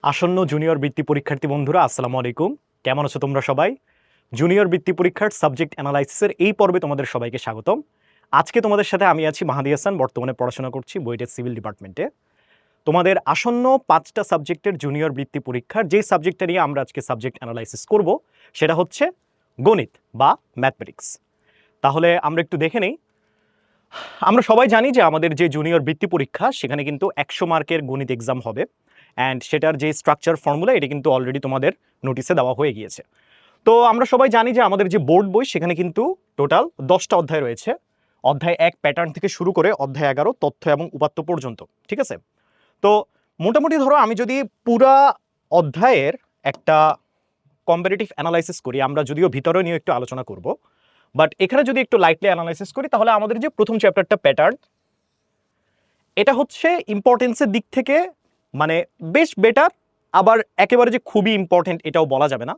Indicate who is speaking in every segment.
Speaker 1: আসন্ন জুনিয়র বৃত্তি পরীক্ষার্থী বন্ধুরা আসসালামু আলাইকুম। কেমন আছো তোমরা সবাই? জুনিয়র বৃত্তি পরীক্ষার সাবজেক্ট অ্যানালাইসিসের এই পর্বে তোমাদের সবাইকে স্বাগতম। আজকে তোমাদের সাথে আমি আছি মাহাদি হাসান, বর্তমানে পড়াশোনা করছি বুয়েটের সিভিল ডিপার্টমেন্টে। তোমাদের আসন্ন ৫টা সাবজেক্টের জুনিয়র বৃত্তি পরীক্ষার যেই সাবজেক্টটা নিয়ে আমরা আজকে সাবজেক্ট অ্যানালাইসিস করব সেটা হচ্ছে গণিত বা ম্যাথমেটিক্স। তাহলে আমরা একটু দেখে নেই। আমরা সবাই জানি যে আমাদের যে জুনিয়র বৃত্তি পরীক্ষা সেখানে কিন্তু ১০০ মার্কের গণিত এক্সাম হবে, অ্যান্ড সেটার যে স্ট্রাকচার ফর্মুলা এটা কিন্তু অলরেডি তোমাদের নোটিশে দেওয়া হয়ে গিয়েছে। তো আমরা সবাই জানি যে আমাদের যে বোর্ড বই সেখানে কিন্তু টোটাল 10টা অধ্যায় রয়েছে। অধ্যায় ১ প্যাটার্ন থেকে শুরু করে অধ্যায় ১১ তথ্য এবং উপাত্ত পর্যন্ত, ঠিক আছে? তো মোটামুটি ধরো আমি যদি পুরা অধ্যায়ের একটা কম্পারেটিভ অ্যানালাইসিস করি, আমরা যদিও ভিতরে নিয়ে একটু আলোচনা করব, বাট এখানে যদি একটু লাইটলি অ্যানালাইসিস করি তাহলে আমাদের যে প্রথম চ্যাপ্টারটা প্যাটার্ন, এটা হচ্ছে ইম্পর্টেন্সের দিক থেকে মানে বেশ বেটার, আবার একেবারে যে খুবই ইম্পর্টেন্ট এটাও বলা যাবে না,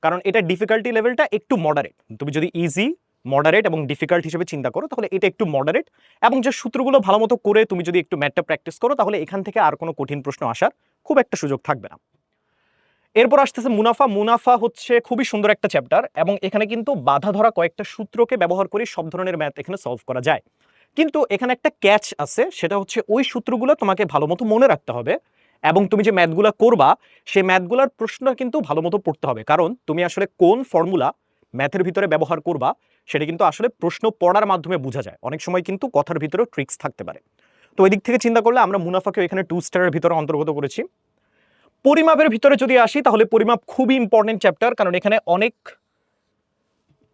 Speaker 1: কারণ এটা ডিফিকাল্টি লেভেলটা একটু মডারেট। তুমি যদি ইজি, মডারেট এবং ডিফিকাল্ট হিসেবে চিন্তা করো তাহলে এটা একটু মডারেট, এবং যে সূত্রগুলো ভালো মতো করে তুমি যদি একটু ম্যাথটা প্র্যাকটিস করো তাহলে এখান থেকে আর কোনো কঠিন প্রশ্ন আসার খুব একটা সুযোগ থাকবে না। এরপর আসতেছে মুনাফা। মুনাফা হচ্ছে খুবই সুন্দর একটা চ্যাপ্টার, এবং এখানে কিন্তু বাধা ধরা কয়েকটা সূত্রকে ব্যবহার করে সব ধরনের ম্যাথ এখানে সলভ করা যায়। কিন্তু এখানে একটা ক্যাচ আছে, সেটা হচ্ছে ওই সূত্রগুলো তোমাকে ভালো মতো মনে রাখতে হবে, এবং তুমি যে ম্যাথগুলো করবা সেই ম্যাথগুলোর প্রশ্ন কিন্তু ভালো মতো পড়তে হবে, কারণ তুমি আসলে কোন ফর্মুলা ম্যাথের ভিতরে ব্যবহার করবা সেটা কিন্তু আসলে প্রশ্ন পড়ার মাধ্যমে বোঝা যায়। অনেক সময় কিন্তু কথার ভিতরেও ট্রিক্স থাকতে পারে। তো ওই দিক থেকে চিন্তা করলে আমরা মুনাফাকে এখানে 2 স্টারের ভিতরে অন্তর্গত করেছি। পরিমাপের ভিতরে যদি আসি তাহলে পরিমাপ খুবই ইম্পর্টেন্ট চ্যাপ্টার, কারণ এখানে অনেক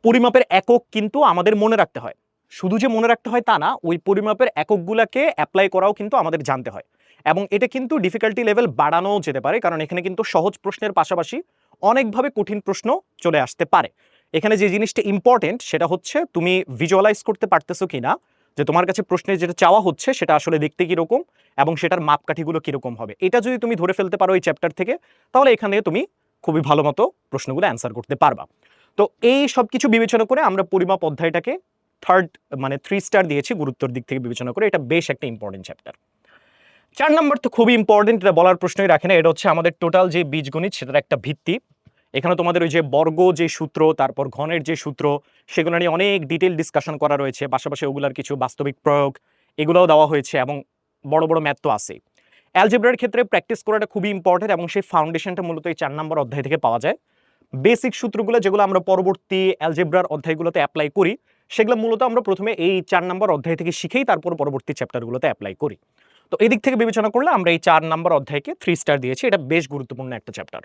Speaker 1: পরিমাপের একক কিন্তু আমাদের মনে রাখতে হয়। শুধু যে মনে রাখতে হয় তা না, ওই পরিমাপের এককগুলোকে অ্যাপ্লাই করাও কিন্তু আমাদের জানতে হয়, এবং এটা কিন্তু ডিফিকাল্টি লেভেল বাড়ানোও যেতে পারে, কারণ এখানে কিন্তু সহজ প্রশ্নের পাশাপাশি অনেকভাবে কঠিন প্রশ্ন চলে আসতে পারে। এখানে যে জিনিসটা ইম্পর্টেন্ট সেটা হচ্ছে তুমি ভিজুয়ালাইজ করতে পারতেছো কিনা যে তোমার কাছে প্রশ্নে যেটা চাওয়া হচ্ছে সেটা আসলে দেখতে কিরকম এবং সেটার মাপকাঠিগুলো কিরকম হবে। এটা যদি তুমি ধরে ফেলতে পারো এই চ্যাপ্টার থেকে, তাহলে এখানে তুমি খুবই ভালো মতো প্রশ্নগুলো অ্যান্সার করতে পারবা। তো এই সব কিছু বিবেচনা করে আমরা পরিমাপ অধ্যায়টাকে থার্ড মানে 3 স্টার দিয়েছি গুরুত্বের দিক থেকে বিবেচনা করে। এটা বেশ একটা ইম্পর্টেন্ট চ্যাপ্টার। ৪ নাম্বার তো খুবই ইম্পর্টেন্ট, এটা বলার প্রশ্নই রাখে না। এটা হচ্ছে আমাদের টোটাল যে বীজগণিত সেটার একটা ভিত্তি। এখানে তোমাদের ওই যে বর্গ যে সূত্র, তারপর ঘনের যে সূত্র, সেগুলো নিয়ে অনেক ডিটেইল ডিসকাশন করা রয়েছে, পাশাপাশি ওগুলার কিছু বাস্তবিক প্রয়োগ এগুলোও দেওয়া হয়েছে, এবং বড় বড় ম্যাথ তো আছেই। অ্যালজেব্রার ক্ষেত্রে প্র্যাকটিস করাটা খুবই ইম্পর্টেন্ট, এবং সেই ফাউন্ডেশনটা মূলত এই ৪ নম্বর অধ্যায় থেকে পাওয়া যায়। বেসিক সূত্রগুলো যেগুলো আমরা পরবর্তী অ্যালজেব্রার অধ্যায়গুলোতে অ্যাপ্লাই করি, সেগুলো মূলত আমরা প্রথমে এই ৪ নম্বর অধ্যায় থেকে শিখেই তারপর পরবর্তী চ্যাপ্টারগুলোতে অ্যাপ্লাই করি। তো এই দিক থেকে বিবেচনা করলে আমরা এই ৪ নম্বর অধ্যায়কে 3 স্টার দিয়েছি। এটা বেশ গুরুত্বপূর্ণ একটা চ্যাপ্টার।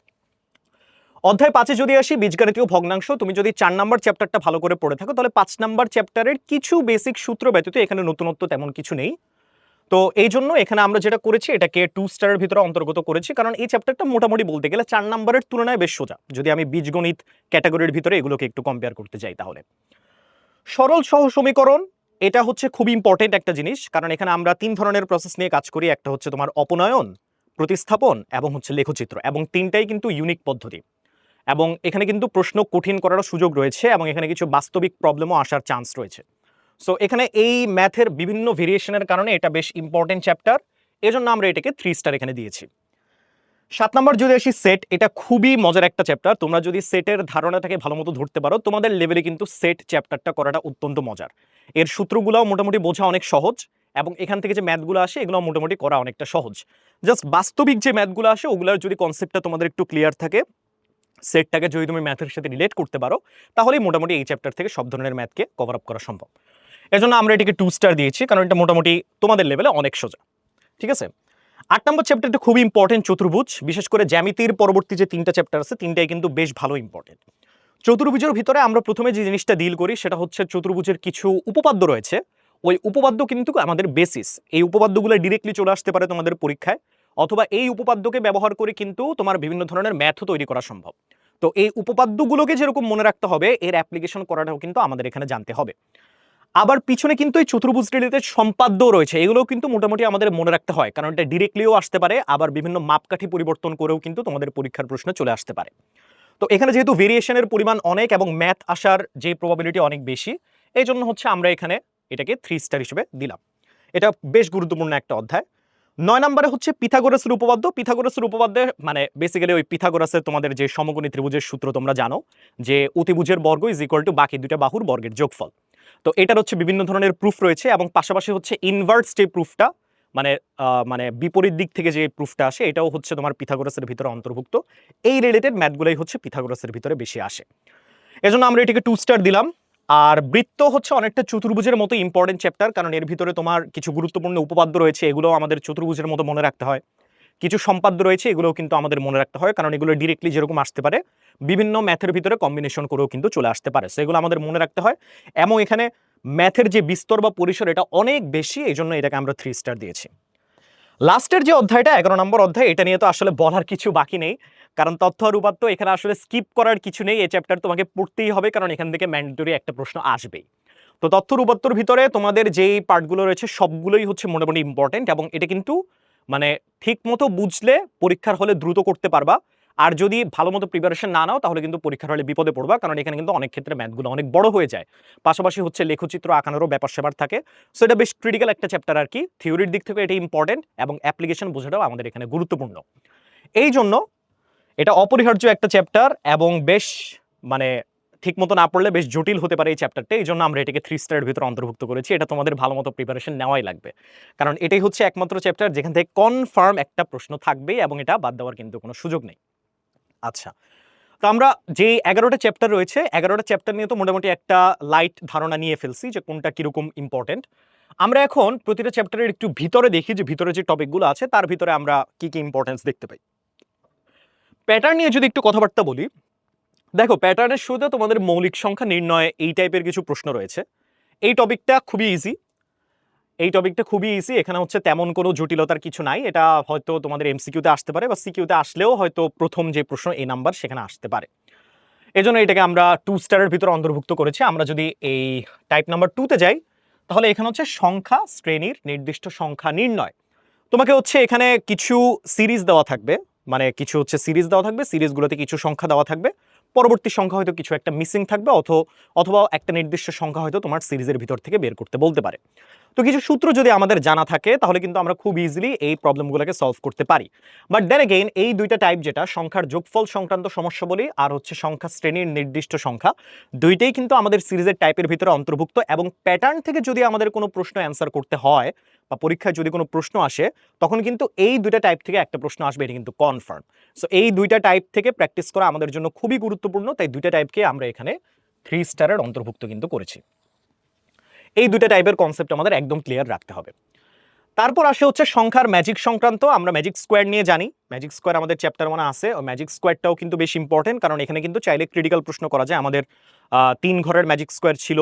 Speaker 1: অধ্যায় ৫-এ যদি আসি, বীজগণিতীয় ভগ্নাংশ, তুমি যদি ৪ নম্বর চ্যাপ্টারটা ভালো করে পড়ে থাকো তাহলে ৫ নম্বর চ্যাপ্টারের কিছু বেসিক সূত্র ব্যতীত এখানে নতুনত্ব তেমন কিছু নেই। তো এই জন্য এখানে আমরা যেটা করেছি এটাকে 2 স্টারের ভিতরে অন্তর্গত করেছি, কারণ এই চ্যাপ্টারটা মোটামুটি বলতে গেলে ৪ নম্বরের তুলনায় বেশ সোজা, যদি আমি বীজগণিত ক্যাটাগরির ভিতরে এগুলোকে একটু কম্পেয়ার করতে যাই। তাহলে সরল সহ সমীকরণ, এটা হচ্ছে খুবই ইম্পর্টেন্ট একটা জিনিস, কারণ এখানে আমরা 3 ধরনের প্রসেস নিয়ে কাজ করি। একটা হচ্ছে তোমার অপনয়ন, প্রতিস্থাপন এবং হচ্ছে লেখচিত্র, এবং তিনটাই কিন্তু ইউনিক পদ্ধতি, এবং এখানে কিন্তু প্রশ্ন কঠিন করারও সুযোগ রয়েছে, এবং এখানে কিছু বাস্তবিক প্রবলেমও আসার চান্স রয়েছে। সো এখানে এই ম্যাথের বিভিন্ন ভেরিয়েশনের কারণে এটা বেশ ইম্পর্টেন্ট চ্যাপ্টার, এজন্য আমরা এটাকে 3 স্টার এখানে দিয়েছি। ৭ নম্বর যদি আসি সেট, এটা খুবই মজার একটা চ্যাপ্টার। তোমরা যদি সেটের ধারণাটাকে ভালো মতো ধরতে পারো, তোমাদের লেভেলে কিন্তু সেট চ্যাপ্টারটা করাটা অত্যন্ত মজার। এর সূত্রগুলোও মোটামুটি বোঝা অনেক সহজ, এবং এখান থেকে যে ম্যাথগুলো আসে এগুলো মোটামুটি করা অনেকটা সহজ। জাস্ট বাস্তবিক যে ম্যাথগুলো আসে ওগুলোর যদি কনসেপ্টটা তোমাদের একটু ক্লিয়ার থাকে, সেটটাকে যদি তুমি ম্যাথের সাথে রিলেট করতে পারো, তাহলেই মোটামুটি এই চ্যাপ্টার থেকে সব ধরনের ম্যাথকে কভার আপ করা সম্ভব। এজন্য আমরা এটাকে 2 স্টার দিয়েছি, কারণ এটা মোটামুটি তোমাদের লেভেলে অনেক সোজা, ঠিক আছে? ৮ নম্বর চ্যাপ্টারটা খুবই ইম্পর্টেন্ট, চতুর্ভুজ। বিশেষ করে জ্যামিতির পরবর্তী যে 3টা চ্যাপ্টার আছে, তিনটাই কিন্তু বেশ ভালো ইম্পর্টেন্ট। চতুর্ভুজের ভিতরে আমরা প্রথমে যে জিনিসটা ডিল করি সেটা হচ্ছে চতুর্ভুজের কিছু উপপাদ্য রয়েছে। ওই উপপাদ্য কিন্তু আমাদের বেসিস। এই উপপাদ্যগুলো ডিরেক্টলি চলে আসতে পারে তোমাদের পরীক্ষায়, অথবা এই উপপাদ্যকে ব্যবহার করে কিন্তু তোমার বিভিন্ন ধরনের ম্যাথও তৈরি করা সম্ভব। তো এই উপপাদ্যগুলোকে যেরকম মনে রাখতে হবে, এর অ্যাপ্লিকেশন করাটাও কিন্তু আমাদের এখানে জানতে হবে। আবার পিছনে কিন্তু এই চতুর্ভুজ রিলেটেড সম্পাদ্য রয়েছে, এগুলোও কিন্তু মোটামুটি আমাদের মনে রাখতে হয়, কারণ এটা ডিরেক্টলিও আসতে পারে, আবার বিভিন্ন মাপকাঠি পরিবর্তন করেও কিন্তু তোমাদের পরীক্ষার প্রশ্ন চলে আসতে পারে। তো এখানে যেহেতু ভেরিয়েশনের পরিমাণ অনেক এবং ম্যাথ আসার যে প্রবাবিলিটি অনেক বেশি, এই জন্য হচ্ছে আমরা এখানে এটাকে 3 স্টার হিসেবে দিলাম। এটা বেশ গুরুত্বপূর্ণ একটা অধ্যায়। 9 নম্বরে হচ্ছে পিথাগোরাসের উপপাদ্য। পিথাগোরাসের উপপাদ্যে মানে বেসিক্যালি ওই পিথাগোরাসের তোমাদের যে সমকোণী ত্রিভুজের সূত্র তোমরা জানো যে অতিভুজের বর্গ ইজ ইকুয়াল টু বাকি দুইটা বাহুর বর্গের যোগফল। তো এটার হচ্ছে বিভিন্ন ধরনের প্রুফ রয়েছে এবং পাশাপাশি হচ্ছে ইনভার্স যে প্রুফটা মানে মানে বিপরীত দিক থেকে যে প্রুফটা আসে এটাও হচ্ছে তোমার পিথাগোরাসের ভিতরে অন্তর্ভুক্ত। এই রিলেটেড ম্যাথগুলাই হচ্ছে পিথাগোরাসের ভিতরে বেশি আসে, এজন্য আমরা এটাকে 2 স্টার দিলাম। আর বৃত্ত হচ্ছে অনেকটা চতুর্ভুজের মতো ইম্পর্টেন্ট চ্যাপ্টার, কারণ এর ভিতরে তোমার কিছু গুরুত্বপূর্ণ উপপাদ্য রয়েছে, এগুলো আমাদের চতুর্ভুজের মতো মনে রাখতে হয়। কিছু সম্পাদ্য রয়েছে, এগুলোও কিন্তু আমাদের মনে রাখতে হয়, কারণ এগুলো ডিরেক্টলি যেরকম আসতে পারে বিভিন্ন ম্যাথের ভিতরে কম্বিনেশন করেও কিন্তু চলে আসতে পারে, সো এগুলো আমাদের মনে রাখতে হয়। এবং এখানে ম্যাথের যে বিস্তর বা পরিসর এটা অনেক বেশি, এই জন্য এটাকে আমরা 3 স্টার দিয়েছি। লাস্টের যে অধ্যায়টা 11 নম্বর অধ্যায়, এটা নিয়ে তো আসলে বলার কিছু বাকি নেই, কারণ তথ্য আর উপাত্ত এখানে আসলে স্কিপ করার কিছু নেই, এই চ্যাপ্টার তোমাকে পড়তেই হবে, কারণ এখান থেকে ম্যান্ডেটরি একটা প্রশ্ন আসবেই। তো তথ্য আর উপাত্তর ভিতরে তোমাদের যেই পার্টগুলো রয়েছে সবগুলোই হচ্ছে মোটামুটি ইম্পর্টেন্ট, এবং এটা কিন্তু মানে ঠিক মতো বুঝলে পরীক্ষার হলে দ্রুত করতে পারবা। আর যদি ভালো মতো প্রিপারেশন না নাও তাহলে কিন্তু পরীক্ষার হলে বিপদে পড়বা, কারণ এখানে কিন্তু অনেক ক্ষেত্রে ম্যাথগুলো অনেক বড় হয়ে যায়, পাশাপাশি হচ্ছে লেখচিত্র আঁকানোরও ব্যাপার স্যাপার থাকে। সো এটা বেশ ক্রিটিক্যাল একটা চ্যাপ্টার আর কি, থিওরির দিক থেকে এটা ইম্পর্টেন্ট এবং অ্যাপ্লিকেশন বোঝাটাও আমাদের এখানে গুরুত্বপূর্ণ। এই জন্য এটা অপরিহার্য একটা চ্যাপ্টার, এবং বেশ মানে ঠিক মতো না পড়লে বেশ জটিল হতে পারে এই চ্যাপ্টারটা, এই জন্য আমরা এটাকে 3 স্টারের ভিতরে অন্তর্ভুক্ত করেছি। এটা তোমাদের ভালো মতো প্রিপারেশন নেওয়াই লাগবে, কারণ এটাই হচ্ছে একমাত্র চ্যাপ্টার যেখান থেকে কনফার্ম একটা প্রশ্ন থাকবে এবং এটা বাদ দেওয়ার কিন্তু কোনো সুযোগ নেই। আচ্ছা, তো আমরা যে 11টা চ্যাপ্টার রয়েছে 11টা চ্যাপ্টার নিয়ে তো মোটামুটি একটা লাইট ধারণা নিয়ে ফেলছি যে কোনটা কিরকম ইম্পর্টেন্ট। আমরা এখন প্রতিটা চ্যাপ্টারের একটু ভিতরে দেখি যে ভিতরে যে টপিকগুলো আছে তার ভিতরে আমরা কি কি ইম্পর্টেন্স দেখতে পাই। প্যাটার্ন নিয়ে যদি একটু কথাবার্তা বলি, দেখো প্যাটার্নের শুরুতে তোমাদের মৌলিক সংখ্যা নির্ণয় এই টাইপের কিছু প্রশ্ন রয়েছে। এই টপিকটা খুবই ইজি, এখানে হচ্ছে তেমন কোনো জটিলতার কিছু নাই। এটা হয়তো তোমাদের এমসিকিউতে আসতে পারে বা সিকিউতে আসলেও হয়তো প্রথম যে প্রশ্ন এ নাম্বার সেখানে আসতে পারে, এজন্য এটাকে আমরা 2 স্টারের ভিতরে অন্তর্ভুক্ত করেছি। আমরা যদি এই টাইপ নাম্বার 2 তে যাই, তাহলে এখানে হচ্ছে সংখ্যা শ্রেণীর নির্দিষ্ট সংখ্যা নির্ণয়। তোমাকে হচ্ছে এখানে কিছু সিরিজ দেওয়া থাকবে, মানে কিছু হচ্ছে সিরিজ দেওয়া থাকবে, সিরিজগুলোতে কিছু সংখ্যা দেওয়া থাকবে, পরবর্তী সংখ্যা হয়তো কিছু একটা মিসিং থাকবে, অথবা একটা নির্দিষ্ট সংখ্যা হয়তো তোমার সিরিজের ভিতর থেকে বের করতে বলতে পারে। তো কিছু সূত্র যদি আমাদের জানা থাকে তাহলে কিন্তু আমরা খুব ইজিলি এই প্রবলেমগুলোকে সলভ করতে পারি। বাট দেন এগেইন এই দুইটা টাইপ, যেটা সংখ্যার যোগফল সংক্রান্ত সমস্যা বলি আর হচ্ছে সংখ্যা শ্রেণীর নির্দিষ্ট সংখ্যা, দুইটাই কিন্তু আমাদের সিরিজের টাইপের ভিতরে অন্তর্ভুক্ত, এবং প্যাটার্ন থেকে যদি আমাদের কোনো প্রশ্ন অ্যান্সার করতে হয় বা পরীক্ষায় যদি কোনো প্রশ্ন আসে তখন কিন্তু এই দুইটা টাইপ থেকে একটা প্রশ্ন আসবে, এটা কিন্তু কনফার্ম। সো এই দুইটা টাইপ থেকে প্র্যাকটিস করা আমাদের জন্য খুবই গুরুত্বপূর্ণ, তাই দুইটা টাইপকে আমরা এখানে 3 স্টারের অন্তর্ভুক্ত কিন্তু করেছি। এই দুইটা টাইপের কনসেপ্ট আমাদের একদম ক্লিয়ার রাখতে হবে। তারপর আসে হচ্ছে সংখ্যার ম্যাজিক সংক্রান্ত। আমরা ম্যাজিক স্কোয়ার নিয়ে জানি, ম্যাজিক স্কোয়ার আমাদের চ্যাপ্টার 1 আছে, ও ম্যাজিক স্কোয়ারটাও কিন্তু বেশ ইম্পর্টেন্ট, কারণ এখানে কিন্তু চাইলে ক্রিটিক্যাল প্রশ্ন করা যায়। আমাদের 3 ঘরের ম্যাজিক স্কোয়ার ছিল,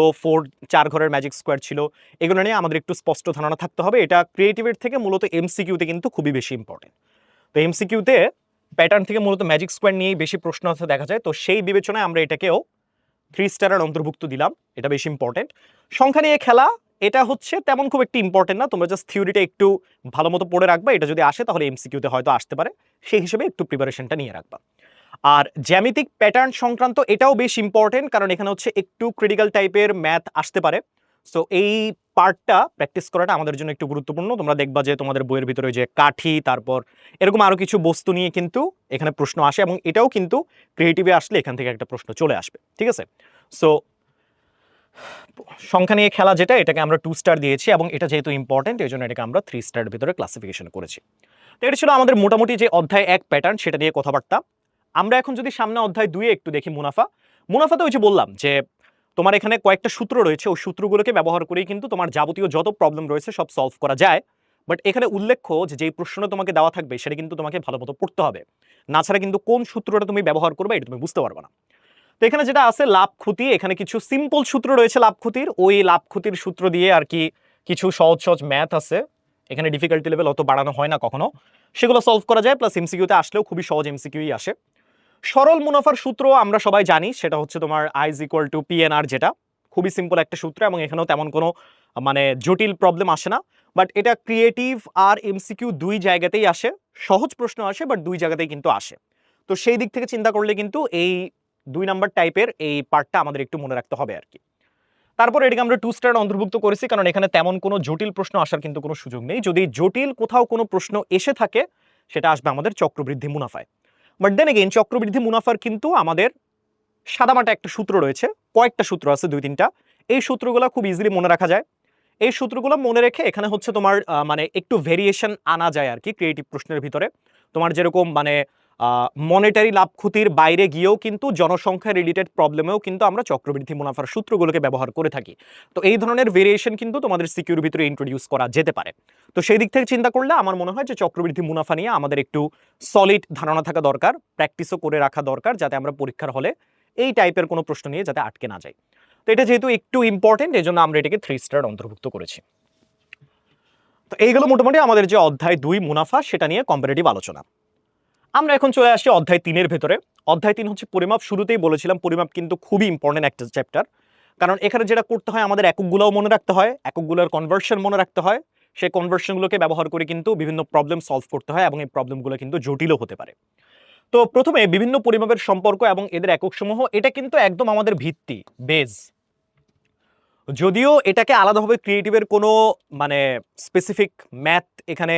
Speaker 1: 4 ঘরের ম্যাজিক স্কোয়ার ছিল, এগুলো নিয়ে আমাদের একটু স্পষ্ট ধারণা থাকতে হবে। এটা ক্রিয়েটিভের থেকে মূলত এমসিকিউতে কিন্তু খুবই বেশি ইম্পর্টেন্ট। তো এমসিকিউতে প্যাটার্ন থেকে মূলত ম্যাজিক স্কোয়ার নিয়েই বেশি প্রশ্ন আছে দেখা যায়, তো সেই বিবেচনায় আমরা এটাকেও 3 স্টারের অন্তর্ভুক্ত দিলাম, এটা বেশি ইম্পর্টেন্ট। সংখ্যা নিয়ে খেলা, এটা হচ্ছে তেমন খুব একটি ইম্পর্টেন্ট না, তোমরা জাস্ট থিওরিটা একটু ভালো মতো পড়ে রাখবা, এটা যদি আসে তাহলে এমসিকিউতে হয়তো আসতে পারে, সেই হিসেবে একটু প্রিপারেশনটা নিয়ে রাখবা। আর জ্যামিতিক প্যাটার্ন সংক্রান্ত এটাও বেশ ইম্পর্টেন্ট, কারণ এখানে হচ্ছে একটু ক্রিটিক্যাল টাইপের ম্যাথ আসতে পারে। সো এই পার্টটা প্র্যাকটিস করাটা আমাদের জন্য একটু গুরুত্বপূর্ণ। তোমরা দেখবা যে তোমাদের বইয়ের ভিতরে যে কাঠি, তারপর এরকম আরো কিছু বস্তু নিয়ে কিন্তু এখানে প্রশ্ন আসে, এবং এটাও কিন্তু ক্রিয়েটিভে আসলে এখান থেকে একটা প্রশ্ন চলে আসবে, ঠিক আছে? সো সংখ্যা নিয়ে খেলা যেটা, এটাকে আমরা 2 স্টার দিয়েছি, এবং এটা যেহেতু ইম্পর্টেন্ট এই জন্য এটাকে আমরা 3 স্টারের ভিতরে ক্লাসিফিকেশন করেছি। তো এটা ছিল আমাদের মোটামুটি যে অধ্যায় 1 প্যাটার্ন, সেটা নিয়ে কথাবার্তা। আমরা এখন যদি সামনে অধ্যায় 2 এ একটু দেখি মুনাফা। মুনাফাতে ওই যে বললাম যে তোমার এখানে কয়েকটা সূত্র রয়েছে, ওই সূত্রগুলোকে ব্যবহার করেই কিন্তু তোমার যাবতীয় যত প্রবলেম রয়েছে সব সলভ করা যায়। বাট এখানে উল্লেখ্য যে যেই প্রশ্নটা তোমাকে দেওয়া থাকবে সেটা কিন্তু তোমাকে ভালো মতো পড়তে হবে, না ছাড়া কিন্তু কোন সূত্রটা তুমি ব্যবহার করবে এটা তুমি বুঝতে পারবে না। তো এখানে যেটা আছে লাভ ক্ষতি, এখানে কিছু সিম্পল সূত্র রয়েছে লাভ ক্ষতির, ওই লাভ ক্ষতির সূত্র দিয়ে আর কি কিছু সহজ সহজ ম্যাথ আছে, এখানে ডিফিকাল্টি লেভেল অত বাড়ানো হয় না কখনো, সেগুলো সলভ করা যায়, প্লাস এমসিকিউতে আসলেও খুবই সহজ এমসিকিউই আসে। সরল মুনাফার সূত্র আমরা সবাই জানি, সেটা হচ্ছে তোমার I is equal to PNR, যেটা খুবই সিম্পল একটা সূত্র, এবং এখানেও তেমন কোনো মানে জটিল প্রবলেম আসে না। বাট এটা ক্রিয়েটিভ আর এমসিকিউ দুই জায়গাতেই আসে, সহজ প্রশ্ন আসে বাট দুই জায়গাতেই কিন্তু আসে। তো সেই দিক থেকে চিন্তা করলে কিন্তু এই 2 নাম্বার টাইপের এই পার্টটা আমাদের একটু মনে রাখতে হবে আর কি। তারপর এটাকে আমরা 2 স্টার অন্তর্ভুক্ত করেছি, কারণ এখানে তেমন কোনো জটিল প্রশ্ন আসার কিন্তু কোনো সুযোগ নেই। যদি জটিল কোথাও কোনো প্রশ্ন এসে থাকে, সেটা আসবে আমাদের চক্রবৃদ্ধি মুনাফায়। বাট দেন এগেইন চক্রবৃদ্ধি মুনাফার কিন্তু আমাদের সাদামাটা একটা সূত্র রয়েছে, কয়েকটা সূত্র আছে, 2-3টা। এই সূত্রগুলো খুব ইজিলি মনে রাখা যায়। এই সূত্রগুলো মনে রেখে এখানে হচ্ছে তোমার মানে একটু ভেরিয়েশন আনা যায় আর কি ক্রিয়েটিভ প্রশ্নের ভিতরে। তোমার যেরকম মানে মনিটারি লাভ ক্ষতির বাইরে গিয়েও কিন্তু জনসংখ্যা রিলেটেড প্রবলেমেও কিন্তু আমরা চক্রবৃদ্ধি মুনাফার সূত্রগুলোকে ব্যবহার করে থাকি। তো এই ধরনের ভেরিয়েশন কিন্তু তোমাদের সিকিউর ভিতরে ইন্ট্রোডিউস করা যেতে পারে। তো সেই দিক থেকে চিন্তা করলে আমার মনে হয় যে চক্রবৃদ্ধি মুনাফা নিয়ে আমাদের একটু সলিড ধারণা থাকা দরকার, প্র্যাকটিসও করে রাখা দরকার, যাতে আমরা পরীক্ষার হলে এই টাইপের কোনো প্রশ্ন নিয়ে যাতে আটকে না যায়। তো এটা যেহেতু একটু ইম্পর্টেন্ট, এই জন্য আমরা এটাকে 3 স্টার অন্তর্ভুক্ত করেছি। তো এইগুলো মোটামুটি আমাদের যে অধ্যায় 2 মুনাফা, সেটা নিয়ে কম্পারেটিভ আলোচনা। আমরা এখন চলে আসি অধ্যায় 3-এর ভেতরে। অধ্যায় 3 হচ্ছে পরিমাপ। শুরুতেই বলেছিলাম পরিমাপ কিন্তু খুবই ইম্পর্টেন্ট একটা চ্যাপ্টার, কারণ এখানে যেটা করতে হয় আমাদের এককগুলোও মনে রাখতে হয়, এককগুলোর কনভার্সন মনে রাখতে হয়, সেই কনভার্সনগুলোকে ব্যবহার করে কিন্তু বিভিন্ন প্রবলেম সলভ করতে হয়, এবং এই প্রবলেমগুলো কিন্তু জটিলও হতে পারে। তো প্রথমে বিভিন্ন পরিমাপের সম্পর্ক এবং এদের এককসমূহ, এটা কিন্তু একদম আমাদের ভিত্তি, বেজ। যদিও এটাকে আলাদাভাবে ক্রিয়েটিভের কোনো মানে স্পেসিফিক ম্যাথ এখানে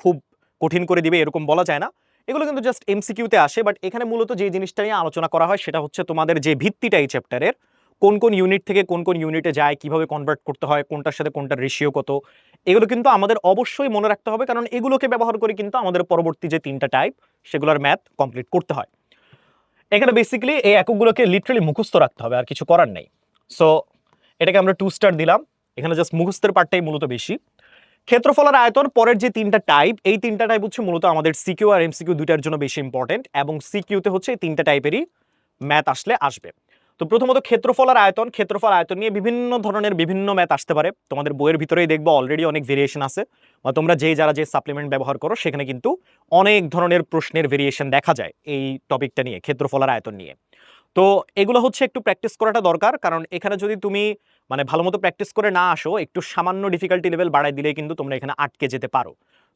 Speaker 1: খুব কঠিন করে দিবে এরকম বলা যায় না, এগুলো কিন্তু জাস্ট এমসিকিউতে আসে। বাট এখানে মূলত যে জিনিসটা নিয়ে আলোচনা করা হয় সেটা হচ্ছে তোমাদের যে ভিত্তিটা এই চ্যাপ্টারের, কোন কোন ইউনিট থেকে কোন কোন ইউনিটে যায়, কিভাবে কনভার্ট করতে হয়, কোনটার সাথে কোনটার রেশিও কত, এগুলো কিন্তু আমাদের অবশ্যই মনে রাখতে হবে, কারণ এগুলোকে ব্যবহার করে কিন্তু আমাদের পরবর্তী যে 3টা টাইপ সেগুলোর ম্যাথ কমপ্লিট করতে হয়। এখানে বেসিক্যালি এই এককগুলোকে লিটারালি মুখস্থ রাখতে হবে, আর কিছু করার নেই। সো এটাকে আমরা 2 স্টার দিলাম। এখানে জাস্ট মুখস্থের পার্টটাই মূলত বেশি। ক্ষেত্রফল আর আয়তন পরের যে 3টা টাইপ, এই 3টা টাইপ হচ্ছে মূলত আমাদের সিকিউ আর এমসিকিউ দুইটার জন্য বেশি ইম্পর্টেন্ট, এবং সিকিউতে হচ্ছে এই 3টা টাইপেরই ম্যাথ আসবে। তো প্রথমত ক্ষেত্রফল আর আয়তন। ক্ষেত্রফল আয়তন নিয়ে বিভিন্ন ধরনের বিভিন্ন ম্যাথ আসতে পারে। তোমাদের বইয়ের ভিতরেই দেখবো অলরেডি অনেক ভেরিয়েশন আছে, বা তোমরা যারা যে সাপ্লিমেন্ট ব্যবহার করো সেখানে কিন্তু অনেক ধরনের প্রশ্নের ভেরিয়েশন দেখা যায় এই টপিকটা নিয়ে, ক্ষেত্রফল আর আয়তন নিয়ে। তো এগুলো হচ্ছে একটু প্র্যাকটিস করাটা দরকার, কারণ এখানে যদি তুমি মানে ভালো মতো প্র্যাকটিস করে না আসো, একটু সামান্য ডিফিকাল্টি লেভেল বাড়াই দিলে কিন্তু তোমরা এখানে আটকে যেতে পারো।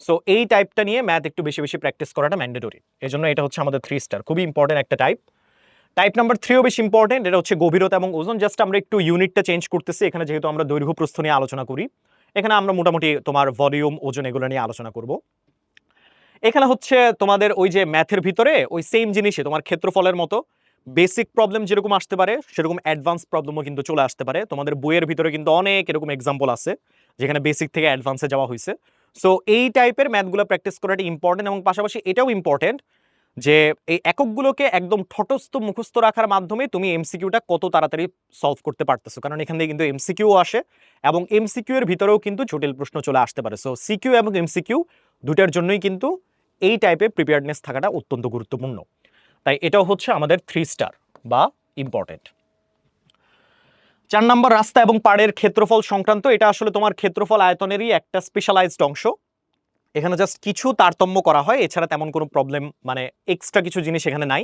Speaker 1: সো এই টাইপটা নিয়ে ম্যাথ একটু বেশি বেশি প্র্যাকটিস করাটা ম্যান্ডেটরি। এই জন্য এটা হচ্ছে আমাদের 3 স্টার, খুবই ইম্পর্টেন্ট একটা টাইপ। টাইপ নাম্বার 3ও বেশি ইম্পর্টেন্ট, এটা হচ্ছে গভীরতা এবং ওজন। জাস্ট আমরা একটু ইউনিটটা চেঞ্জ করতেছি এখানে, যেহেতু আমরা দৈর্ঘ্য প্রস্থ নিয়ে আলোচনা করি, এখানে আমরা মোটামুটি তোমার ভলিউম, ওজন এগুলো নিয়ে আলোচনা করব। এখানে হচ্ছে তোমাদের ওই যে ম্যাথের ভিতরে ওই সেম জিনিসে তোমার ক্ষেত্রফলের মতো বেসিক প্রবলেম যেরকম আসতে পারে, সেরকম অ্যাডভান্স প্রবলেমও কিন্তু চলে আসতে পারে। তোমাদের বইয়ের ভিতরে কিন্তু অনেক এরকম এক্সাম্পল আছে যেখানে বেসিক থেকে অ্যাডভান্সে যাওয়া হয়েছে। সো এই টাইপের ম্যাথগুলো প্র্যাকটিস করাটা ইম্পর্টেন্ট, এবং পাশাপাশি এটাও ইম্পর্টেন্ট যে এই এককগুলোকে একদম ঠটস্থ মুখস্থ রাখার মাধ্যমে তুমি এমসিকিউটা কত তাড়াতাড়ি সলভ করতে পারতেছো, কারণ এখান থেকে কিন্তু এমসিকিউ আসে, এবং এমসিকিউ এর ভিতরেও কিন্তু জটিল প্রশ্ন চলে আসতে পারে। সো সিকিউ এবং এমসিকিউ দুটার জন্যই কিন্তু এই টাইপের প্রিপেয়ারনেস থাকাটা অত্যন্ত গুরুত্বপূর্ণ। তাই এটাও হচ্ছে আমাদের 3 স্টার বা ইম্পর্টেন্ট। 4 নাম্বার রাস্তা এবং পাড়ের ক্ষেত্রফল সংক্রান্ত। এটা আসলে তোমার ক্ষেত্রফল আয়তনেরই একটা স্পেশালাইজড অংশ। এখানে জাস্ট কিছু তারতম্য করা হয়, এছাড়া তেমন কোনো প্রবলেম মানে এক্সট্রা কিছু জিনিস এখানে নাই।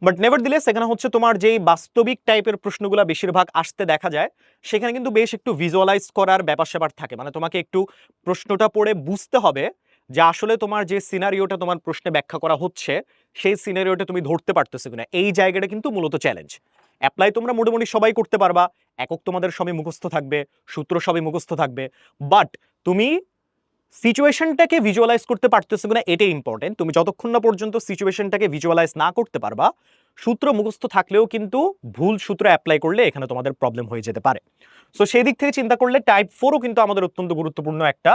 Speaker 1: বাট নেভারদিলেস এখানে হচ্ছে তোমার যেই বাস্তবিক টাইপের প্রশ্নগুলো বেশিরভাগ আসতে দেখা যায়, সেখানে কিন্তু বেশ একটু ভিজুয়ালাইজ করার ব্যাপার স্যাপার থাকে। মানে তোমাকে একটু প্রশ্নটা পড়ে বুঝতে হবে যে আসলে তোমার যে সিনারিওটা তোমার প্রশ্নে ব্যাখ্যা করা হচ্ছে, সেই সিনারিওটা তুমি ধরতে পারতেছো কিনা। এই জায়গাটা কিন্তু মূলত চ্যালেঞ্জ। অ্যাপ্লাই তোমরা মোটামুটি সবাই করতে পারবা, একক তোমাদের সবই মুখস্থ থাকবে, সূত্র সবই মুখস্থ থাকবে, বাট তুমি সিচুয়েশনটাকে ভিজুয়ালাইজ করতে পারতেছো কিনা এটাই ইম্পর্টেন্ট। তুমি যতক্ষণ না পর্যন্ত সিচুয়েশনটাকে ভিজুয়ালাইজ না করতে পারবা, সূত্র মুখস্থ থাকলেও কিন্তু ভুল সূত্র অ্যাপ্লাই করলে এখানে তোমাদের প্রবলেম হয়ে যেতে পারে। সো সেই দিক থেকে চিন্তা করলে টাইপ 4ও কিন্তু আমাদের অত্যন্ত গুরুত্বপূর্ণ একটা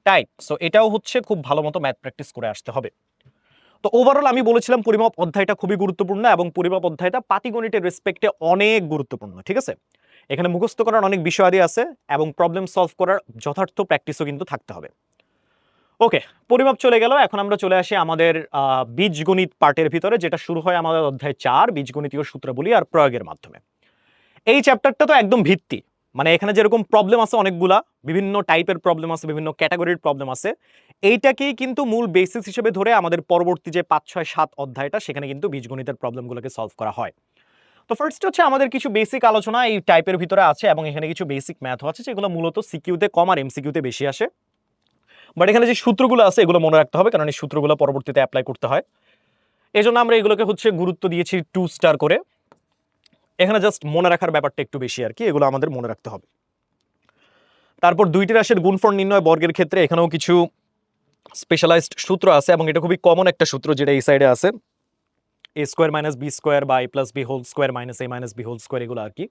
Speaker 1: টাইপ। সো এটাও হচ্ছে খুব ভালো মতো ম্যাথ প্র্যাকটিস করে আসতে হবে। তো ওভারঅল আমি বলেছিলাম পরিমাপ অধ্যায়টা খুবই গুরুত্বপূর্ণ, এবং পরিমাপ অধ্যায়টা পাটিগণিতের রেসপেক্টে অনেক গুরুত্বপূর্ণ, ঠিক আছে। এখানে মুখস্থ করার অনেক বিষয়াদি আছে, এবং প্রবলেম সলভ করার যথার্থ প্র্যাকটিসও কিন্তু থাকতে হবে। ওকে, পরিমাপ চলে গেল। এখন আমরা চলে আসি আমাদের বীজগণিত পার্টের ভিতরে, যেটা শুরু হয় আমাদের অধ্যায় 4 বীজগণিতীয় সূত্রাবলী আর প্রয়োগের মাধ্যমে। এই চ্যাপ্টারটা তো একদম ভিত্তি, মানে এখানে যেরকম প্রবলেম আছে অনেকগুলা, বিভিন্ন টাইপের প্রবলেম আছে, বিভিন্ন ক্যাটাগরির প্রবলেম আছে, এইটাকেই কিন্তু মূল বেসিস হিসেবে ধরে আমাদের পরবর্তী যে 5, 6, 7 অধ্যায়টা, সেখানে কিন্তু বীজগণিতের প্রবলেমগুলোকে সলভ করা হয়। তো ফার্স্ট হচ্ছে আমাদের কিছু বেসিক আলোচনা এই টাইপের ভিতরে আছে, এবং এখানে কিছু বেসিক ম্যাথও আছে যেগুলো মূলত সিকিউতে কম আর এমসিকিউতে বেশি আসে। বাট এখানে যে সূত্রগুলো আছে এগুলো মনে রাখতে হবে, কারণ এই সূত্রগুলো পরবর্তীতে অ্যাপ্লাই করতে হয়। এই জন্য আমরা এগুলোকে হচ্ছে গুরুত্ব দিয়েছি 2 স্টার করে। এখানে জাস্ট মনে রাখার ব্যাপারটা একটু বেশি আর কি, এগুলো আমাদের মনে রাখতে হবে। তারপর দুইটি রাশির গুণফল নির্ণয় বর্গের ক্ষেত্রে এখানেও কিছু স্পেশালাইজড সূত্র আছে এবং এটা খুবই কমন একটা সূত্র যেটা এই সাইডে আছে, A square minus B square বা A plus B whole square minus A minus B whole square, এগুলো আর কি।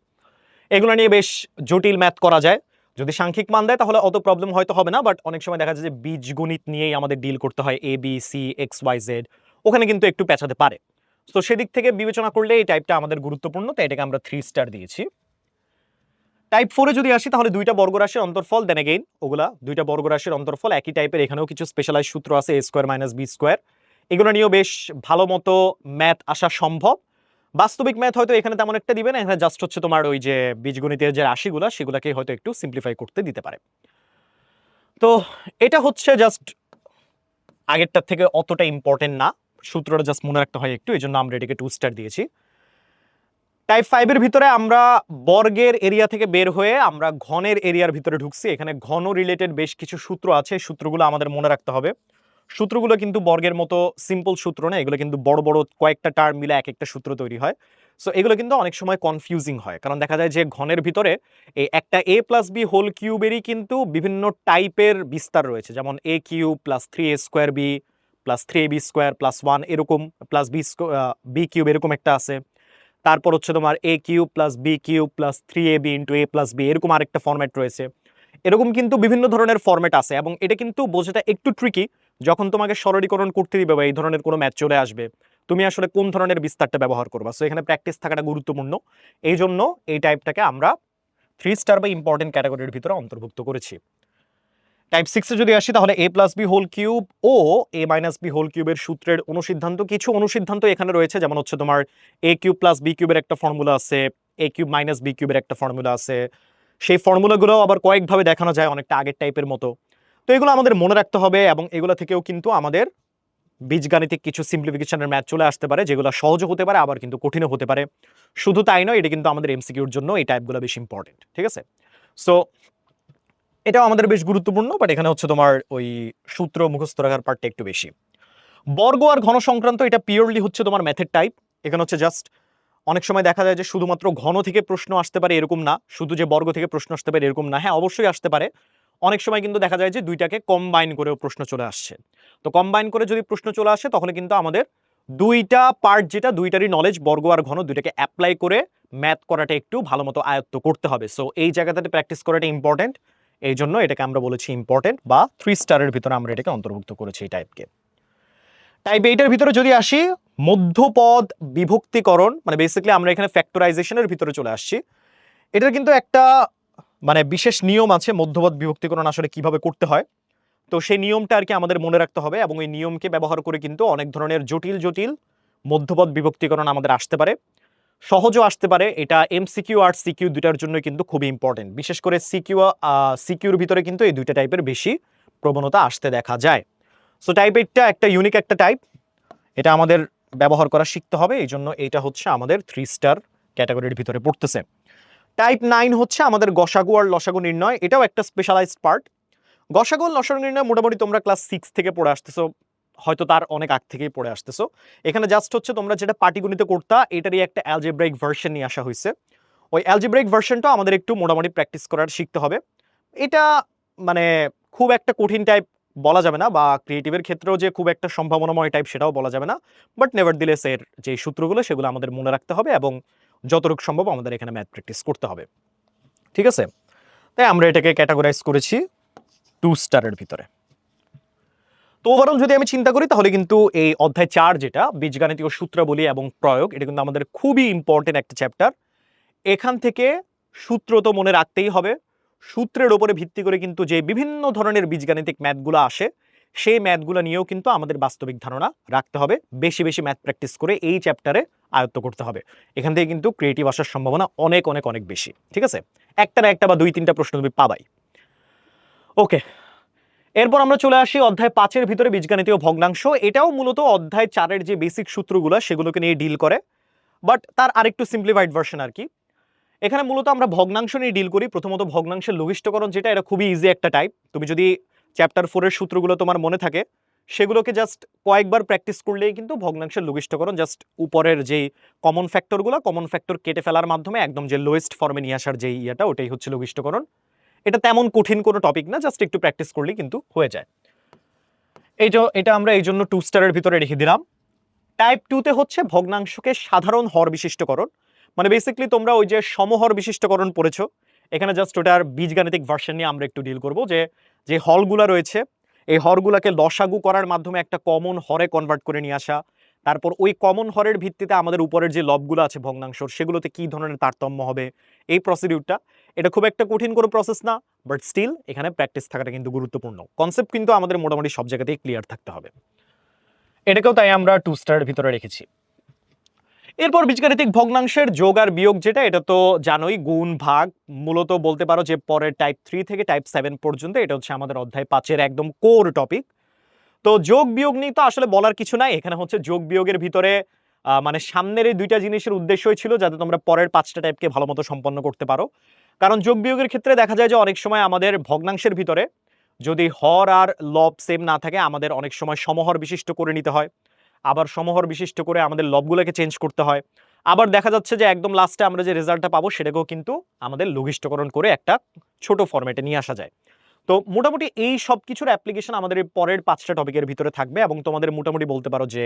Speaker 1: এগুলো নিয়ে বেশ জটিল ম্যাথ করা যায়, যদি সাংখ্যিক মান দেয় তাহলে অত প্রবলেম হয়তো হবে না, বাট অনেক সময় দেখা যায় যে বীজগণিত নিয়েই আমাদের ডিল করতে হয়, A B C X Y Z, ওখানে কিন্তু একটু পেঁচাতে পারে। তো সেদিক থেকে বিবেচনা করলে এই টাইপটা আমাদের গুরুত্বপূর্ণ, তাই এটাকে আমরা 3 স্টার দিয়েছি। টাইপ 4 এ যদি আসি তাহলে দুইটা বর্গরাশির অন্তর্ফল, দেন এগেইন ওগুলা দুইটা বর্গরাশির অন্তর্ফল একই টাইপের, এখানেও কিছু স্পেশালাইজ সূত্র আছে, A square minus B square, এগুলো নিয়েও বেশ ভালো মতো ম্যাথ আসা সম্ভব। বাস্তবিক ম্যাথ হয়তো এখানে তেমন একটা দিবে না, এখানে জাস্ট হচ্ছে তোমার ওই যে বীজগণিতের যে রাশিগুলো সেগুলোকে হয়তো একটু সিম্পলিফাই করতে দিতে পারে। তো এটা হচ্ছে জাস্ট আগেরটার থেকে অতটা ইম্পর্টেন্ট না, সূত্রটা জাস্ট মনে রাখতে হয় একটু, এই জন্য আমরা এটাকে 2 স্টার দিয়েছি। টাইপ 5 এর ভিতরে আমরা বর্গের এরিয়া থেকে বের হয়ে আমরা ঘনের এরিয়ার ভিতরে ঢুকছি, এখানে ঘন রিলেটেড বেশ কিছু সূত্র আছে, সূত্রগুলো আমাদের মনে রাখতে হবে। সূত্রগুলো কিন্তু বর্গের মতো সিম্পল সূত্র না, এগুলো কিন্তু বড় বড় কয়েকটা টার্ম মিলে এক একটা সূত্র তৈরি হয়। সো এগুলো কিন্তু অনেক সময় কনফিউজিং হয়, কারণ দেখা যায় যে ঘনের ভিতরে এই একটা এ প্লাস বি হোল কিউবেরই কিন্তু বিভিন্ন টাইপের বিস্তার রয়েছে, যেমন A cube plus 3a square B plus 3ab square plus 1 এরকম প্লাস বি কিউব এরকম একটা আছে। তারপর হচ্ছে তোমার A cube plus B cube plus 3ab into A plus B, এরকম আরেকটা ফরম্যাট রয়েছে। এরকম কিন্তু বিভিন্ন ধরনের ফরম্যাট আছে এবং এটা কিন্তু বোঝাটা একটু ট্রিকি, যখন তোমাকে সরলীকরণ করতে দিবে বা এই ধরনের কোনো ম্যাথ চলে আসবে, তুমি আসলে কোন ধরনের বিস্তারটা ব্যবহার করবা। সো এখানে প্র্যাকটিস থাকাটা গুরুত্বপূর্ণ, এই জন্য এই টাইপটাকে আমরা 3 স্টার বা ইম্পর্টেন্ট ক্যাটাগরির ভিতরে অন্তর্ভুক্ত করেছি। টাইপ 6 এ যদি আসি তাহলে এ প্লাস বি হোল কিউব ও এ মাইনাস বি হোল কিউবের সূত্রের অনুসিদ্ধান্ত, কিছু অনুসিদ্ধান্ত এখানে রয়েছে, যেমন হচ্ছে তোমার এ কিউব প্লাস বি কিউবের একটা ফর্মুলা আছে, এ কিউব মাইনাস বি কিউবের একটা ফর্মুলা আছে, সেই ফর্মুলাগুলো আবার কয়েকভাবে দেখানো যায় অনেকটা আগের টাইপের মতো। তো এগুলো আমাদের মনে রাখতে হবে এবং এগুলো থেকেও কিন্তু আমাদের বীজগাণিতিক কিছু সিম্পলিফিকেশনের ম্যাথ চলে আসতে পারে, যেগুলো সহজও হতে পারে আবার কিন্তু কঠিনও হতে পারে। শুধু তাই নয়, এটা কিন্তু আমাদের এমসিকিউর জন্য এই টাইপগুলো বেশি ইম্পর্টেন্ট, ঠিক আছে। সো এটাও আমাদের বেশ গুরুত্বপূর্ণ, বাট এখানে হচ্ছে তোমার ওই সূত্র মুখস্থ রাখার পার্টটা একটু বেশি। বর্গ আর ঘন সংক্রান্ত এটা পিওরলি হচ্ছে তোমার ম্যাথের টাইপ, এখানে হচ্ছে জাস্ট অনেক সময় দেখা যায় যে শুধুমাত্র ঘন থেকে প্রশ্ন আসতে পারে এরকম না, শুধু যে বর্গ থেকে প্রশ্ন আসতে পারে এরকম না, হ্যাঁ অবশ্যই আসতে পারে। অনেক সময় কিন্তু দেখা যায় যে দুইটাকে কম্বাইন করেও প্রশ্ন চলে আসছে। তো কম্বাইন করে যদি প্রশ্ন চলে আসে তাহলে কিন্তু আমাদের দুইটা পার্ট, যেটা দুইটারই নলেজ বর্গ আর ঘন দুইটাকে অ্যাপ্লাই করে ম্যাথ করাটা একটু ভালো মতো আয়ত্ত করতে হবে। সো এই জায়গাটাতে প্র্যাকটিস করাটা ইম্পর্টেন্ট, এই জন্য এটাকে আমরা বলেছি ইম্পর্টেন্ট বা 3 স্টারের ভিতরে আমরা এটাকে অন্তর্ভুক্ত করেছি এই টাইপকে। টাইপ 8 এর ভিতরে যদি আসি, মধ্যপদ বিভক্তিকরণ, মানে বেসিক্যালি আমরা এখানে ফ্যাক্টরাইজেশনের ভিতরে চলে আসছি। এটার কিন্তু একটা মানে বিশেষ নিয়ম আছে মধ্যপদ বিভক্তিকরণ আসলে কিভাবে করতে হয়। তো সেই নিয়মটা আর কি আমাদের মনে রাখতে হবে এবং এই নিয়মকে ব্যবহার করে কিন্তু অনেক ধরনের জটিল জটিল মধ্যপদ বিভক্তিকরণ আমাদের আসতে পারে, সহজও আসতে পারে। এটা এমসিকিউ আর সিকিউ দুটার জন্য কিন্তু খুবই ইম্পর্টেন্ট, বিশেষ করে সিকিউর ভিতরে কিন্তু এই দুইটা টাইপের বেশি প্রবণতা আসতে দেখা যায়। সো টাইপ 8টা একটা ইউনিক একটা টাইপ, এটা আমাদের ব্যবহার করা শিখতে হবে, এই জন্য এটা হচ্ছে আমাদের 3 স্টার ক্যাটাগরির ভিতরে পড়তেছে। টাইপ 9 হচ্ছে আমাদের গসাগু আর লসাগু নির্ণয়, এটাও একটা স্পেশালাইজড পার্ট। গসাগু আর লসাগু নির্ণয় মোটামুটি তোমরা ক্লাস 6 থেকে পড়ে আসতেছো, হয়তো তার অনেক আগ থেকেই পড়ে আসতেছো। এখানে জাস্ট হচ্ছে তোমরা যেটা পাটিগণিতে করতা এটারই একটা অ্যালজেব্রাইক ভার্সন নিয়ে আসা হয়েছে। ওই অ্যালজেব্রাইক ভার্সনটা আমাদের একটু মোটামুটি প্র্যাকটিস করার শিখতে হবে। এটা মানে খুব একটা কঠিন টাইপ বলা যাবে না, বা ক্রিয়েটিভের ক্ষেত্রেও যে খুব একটা সম্ভাবনাময় টাইপ সেটাও বলা যাবে না, বাট নেভারদিলেস এর যে সূত্রগুলো সেগুলো আমাদের মনে রাখতে হবে এবং যতটুকু সম্ভব আমাদের এখানে ম্যাথ প্র্যাকটিস করতে হবে, ঠিক আছে। তাই আমরা এটাকে ক্যাটাগরাইজ করেছি 2 স্টারের ভিতরে। তো ওভারঅল যদি আমি চিন্তা করি তাহলে কিন্তু এই অধ্যায় 4 যেটা বীজগাণিতীয় সূত্রাবলী এবং প্রয়োগ, এটা কিন্তু আমাদের খুবই ইম্পর্টেন্ট একটা চ্যাপ্টার। এখান থেকে সূত্র তো মনে রাখতেই হবে, সূত্রের উপরে ভিত্তি করে কিন্তু যে বিভিন্ন ধরনের বীজগাণিতিক ম্যাথগুলো আসে সেই ম্যাথগুলো নিয়েও কিন্তু আমাদের বাস্তবিক ধারণা রাখতে হবে, বেশি বেশি ম্যাথ প্র্যাকটিস করে এই চ্যাপ্টারে আয়ত্ত করতে হবে। এখান থেকে কিন্তু ক্রিয়েটিভ আসার সম্ভাবনা অনেক অনেক অনেক বেশি, ঠিক আছে। একটা না একটা বা 2-3টা প্রশ্ন তুমি পাবাই। ওকে, এরপর আমরা চলে আসি অধ্যায় 5-এর ভিতরে বীজগাণিতীয় ভগ্নাংশ। এটাও মূলত অধ্যায় 4-এর যে বেসিক সূত্রগুলো সেগুলোকে নিয়ে ডিল করে, বাট তার আরেকটু সিম্পলিফাইড ভার্সন আর কি। এখানে মূলত আমরা ভগ্নাংশ নিয়ে ডিল করি। প্রথমত ভগ্নাংশের লঘিষ্ঠকরণ যেটা, এটা খুবই ইজি একটা টাইপ। তুমি যদি চ্যাপ্টার 4-এর সূত্রগুলো তোমার মনে থাকে সেগুলোকে জাস্ট কয়েকবার প্র্যাকটিস করলেই কিন্তু ভগ্নাংশের লঘিষ্ঠকরণ জাস্ট উপরের যেই কমন ফ্যাক্টর কেটে ফেলার মাধ্যমে একদম যে লোয়েস্ট ফর্মে নিয়ে আসার যেই ইয়েটা, ওটাই হচ্ছে লঘিষ্ঠকরণ। এটা তেমন কঠিন কোনো টপিক না, জাস্ট একটু প্র্যাকটিস করলেই কিন্তু হয়ে যায়। এটা আমরা এই জন্য 2 স্টারের ভিতরে রেখে দিলাম। টাইপ 2 তে হচ্ছে ভগ্নাংশকে সাধারণ হর বিশিষ্টকরণ, মানে বেসিক্যালি তোমরা ওই যে সমহর বিশিষ্টকরণ পড়েছো, এখানে জাস্ট ওটার বীজগাণিতিক ভার্সন নিয়ে আমরা একটু ডিল করব। যে হরগুলা রয়েছে, এই হরগুলাকে লসাগু করার মাধ্যমে একটা কমন হরে কনভার্ট করে নিয়ে আসা, তারপর ওই কমন হরের ভিত্তিতে আমাদের উপরের যে লবগুলো আছে ভগ্নাংশর, সেগুলোতে কি ধরনের তারতম্য হবে, এই প্রসিডিউরটা। এটা খুব একটা কঠিন কোনো প্রসেস না, বাট স্টিল এখানে প্র্যাকটিস থাকাটা কিন্তু গুরুত্বপূর্ণ। কনসেপ্ট কিন্তু আমাদের মোটামুটি সব জায়গাতেই ক্লিয়ার থাকতে হবে। এটাকেও তাই আমরা 2 স্টারের ভিতরে রেখেছি। এরপর বীজগাণিতিক ভগ্নাংশের যোগ আর বিয়োগ, যেটা এটা তো জানোই, গুণ ভাগ, মূলত বলতে পারো যে পরের টাইপ 3 থেকে টাইপ 7 পর্যন্ত এটা হচ্ছে আমাদের অধ্যায় 5-এর একদম কোর টপিক। তো যোগ বিয়োগ নিয়ে তো আসলে বলার কিছু নাই, এখানে হচ্ছে যোগ বিয়োগের ভিতরে মানে সামনের এই দুইটা জিনিসের উদ্দেশ্যই ছিল যাতে তোমরা পরের 5টা টাইপকে ভালো মতো সম্পন্ন করতে পারো। কারণ যোগ বিয়োগের ক্ষেত্রে দেখা যায় যে অনেক সময় আমাদের ভগ্নাংশের ভিতরে যদি হর আর লব সেম না থাকে, আমাদের অনেক সময় সমহর বিশিষ্ট করে নিতে হয়, আবার সমহর বিশিষ্ট করে আমাদের লবগুলোকে চেঞ্জ করতে হয়, আবার দেখা যাচ্ছে যে একদম লাস্টে আমরা যে রেজাল্টটা পাবো সেটাকেও কিন্তু আমাদের লঘিষ্ঠকরণ করে একটা ছোট ফরম্যাটে নিয়ে আসা যায়। তো মোটামুটি এই সব কিছুর অ্যাপ্লিকেশন আমাদের এই পরের 5টা টপিকের ভিতরে থাকবে, এবং তোমাদের মোটামুটি বলতে পারো যে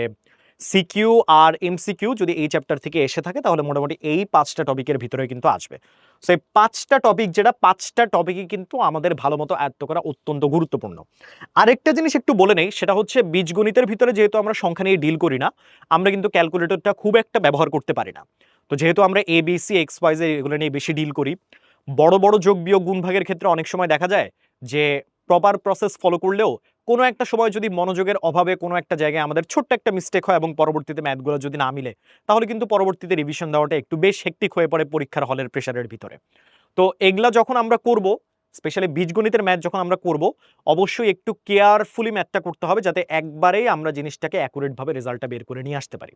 Speaker 1: সিকিউ আর এমসিকিউ যদি এই চ্যাপ্টার থেকে এসে থাকে তাহলে মোটামুটি এই 5টা টপিকের ভিতরে কিন্তু আসবে। সো এই 5টা টপিক, যেটা 5টা টপিকই কিন্তু আমাদের ভালো মতো আয়ত্ত করা অত্যন্ত গুরুত্বপূর্ণ। আরেকটা জিনিস একটু বলে নেই, সেটা হচ্ছে বীজগণিতের ভিতরে যেহেতু আমরা সংখ্যা নিয়ে ডিল করি না, আমরা কিন্তু ক্যালকুলেটরটা খুব একটা ব্যবহার করতে পারি না। তো যেহেতু আমরা এবিসি এক্স ওয়াই জেড এগুলো নিয়ে বেশি ডিল করি, বড় বড় যোগ বিয়োগ গুণ ভাগের ক্ষেত্রে অনেক সময় দেখা যায় যে প্রপার প্রসেস ফলো করলেও কোনো একটা সময় যদি মনোযোগের অভাবে কোনো একটা জায়গায় আমাদের ছোট্ট একটা মিস্টেক হয় এবং পরবর্তীতে ম্যাথগুলো যদি না মিলে, তাহলে কিন্তু পরবর্তীতে রিভিশন দেওয়াটা একটু বেশ হেক্টিক হয়ে পড়ে পরীক্ষার হলের প্রেশারের ভিতরে। তো এগুলা যখন আমরা করব, স্পেশালি বীজগণিতের ম্যাথ যখন আমরা করব, অবশ্যই একটু কেয়ারফুলি ম্যাথটা করতে হবে যাতে একবারেই আমরা জিনিসটাকে অ্যাকুরেটভাবে রেজাল্টটা বের করে নিয়ে আসতে পারি।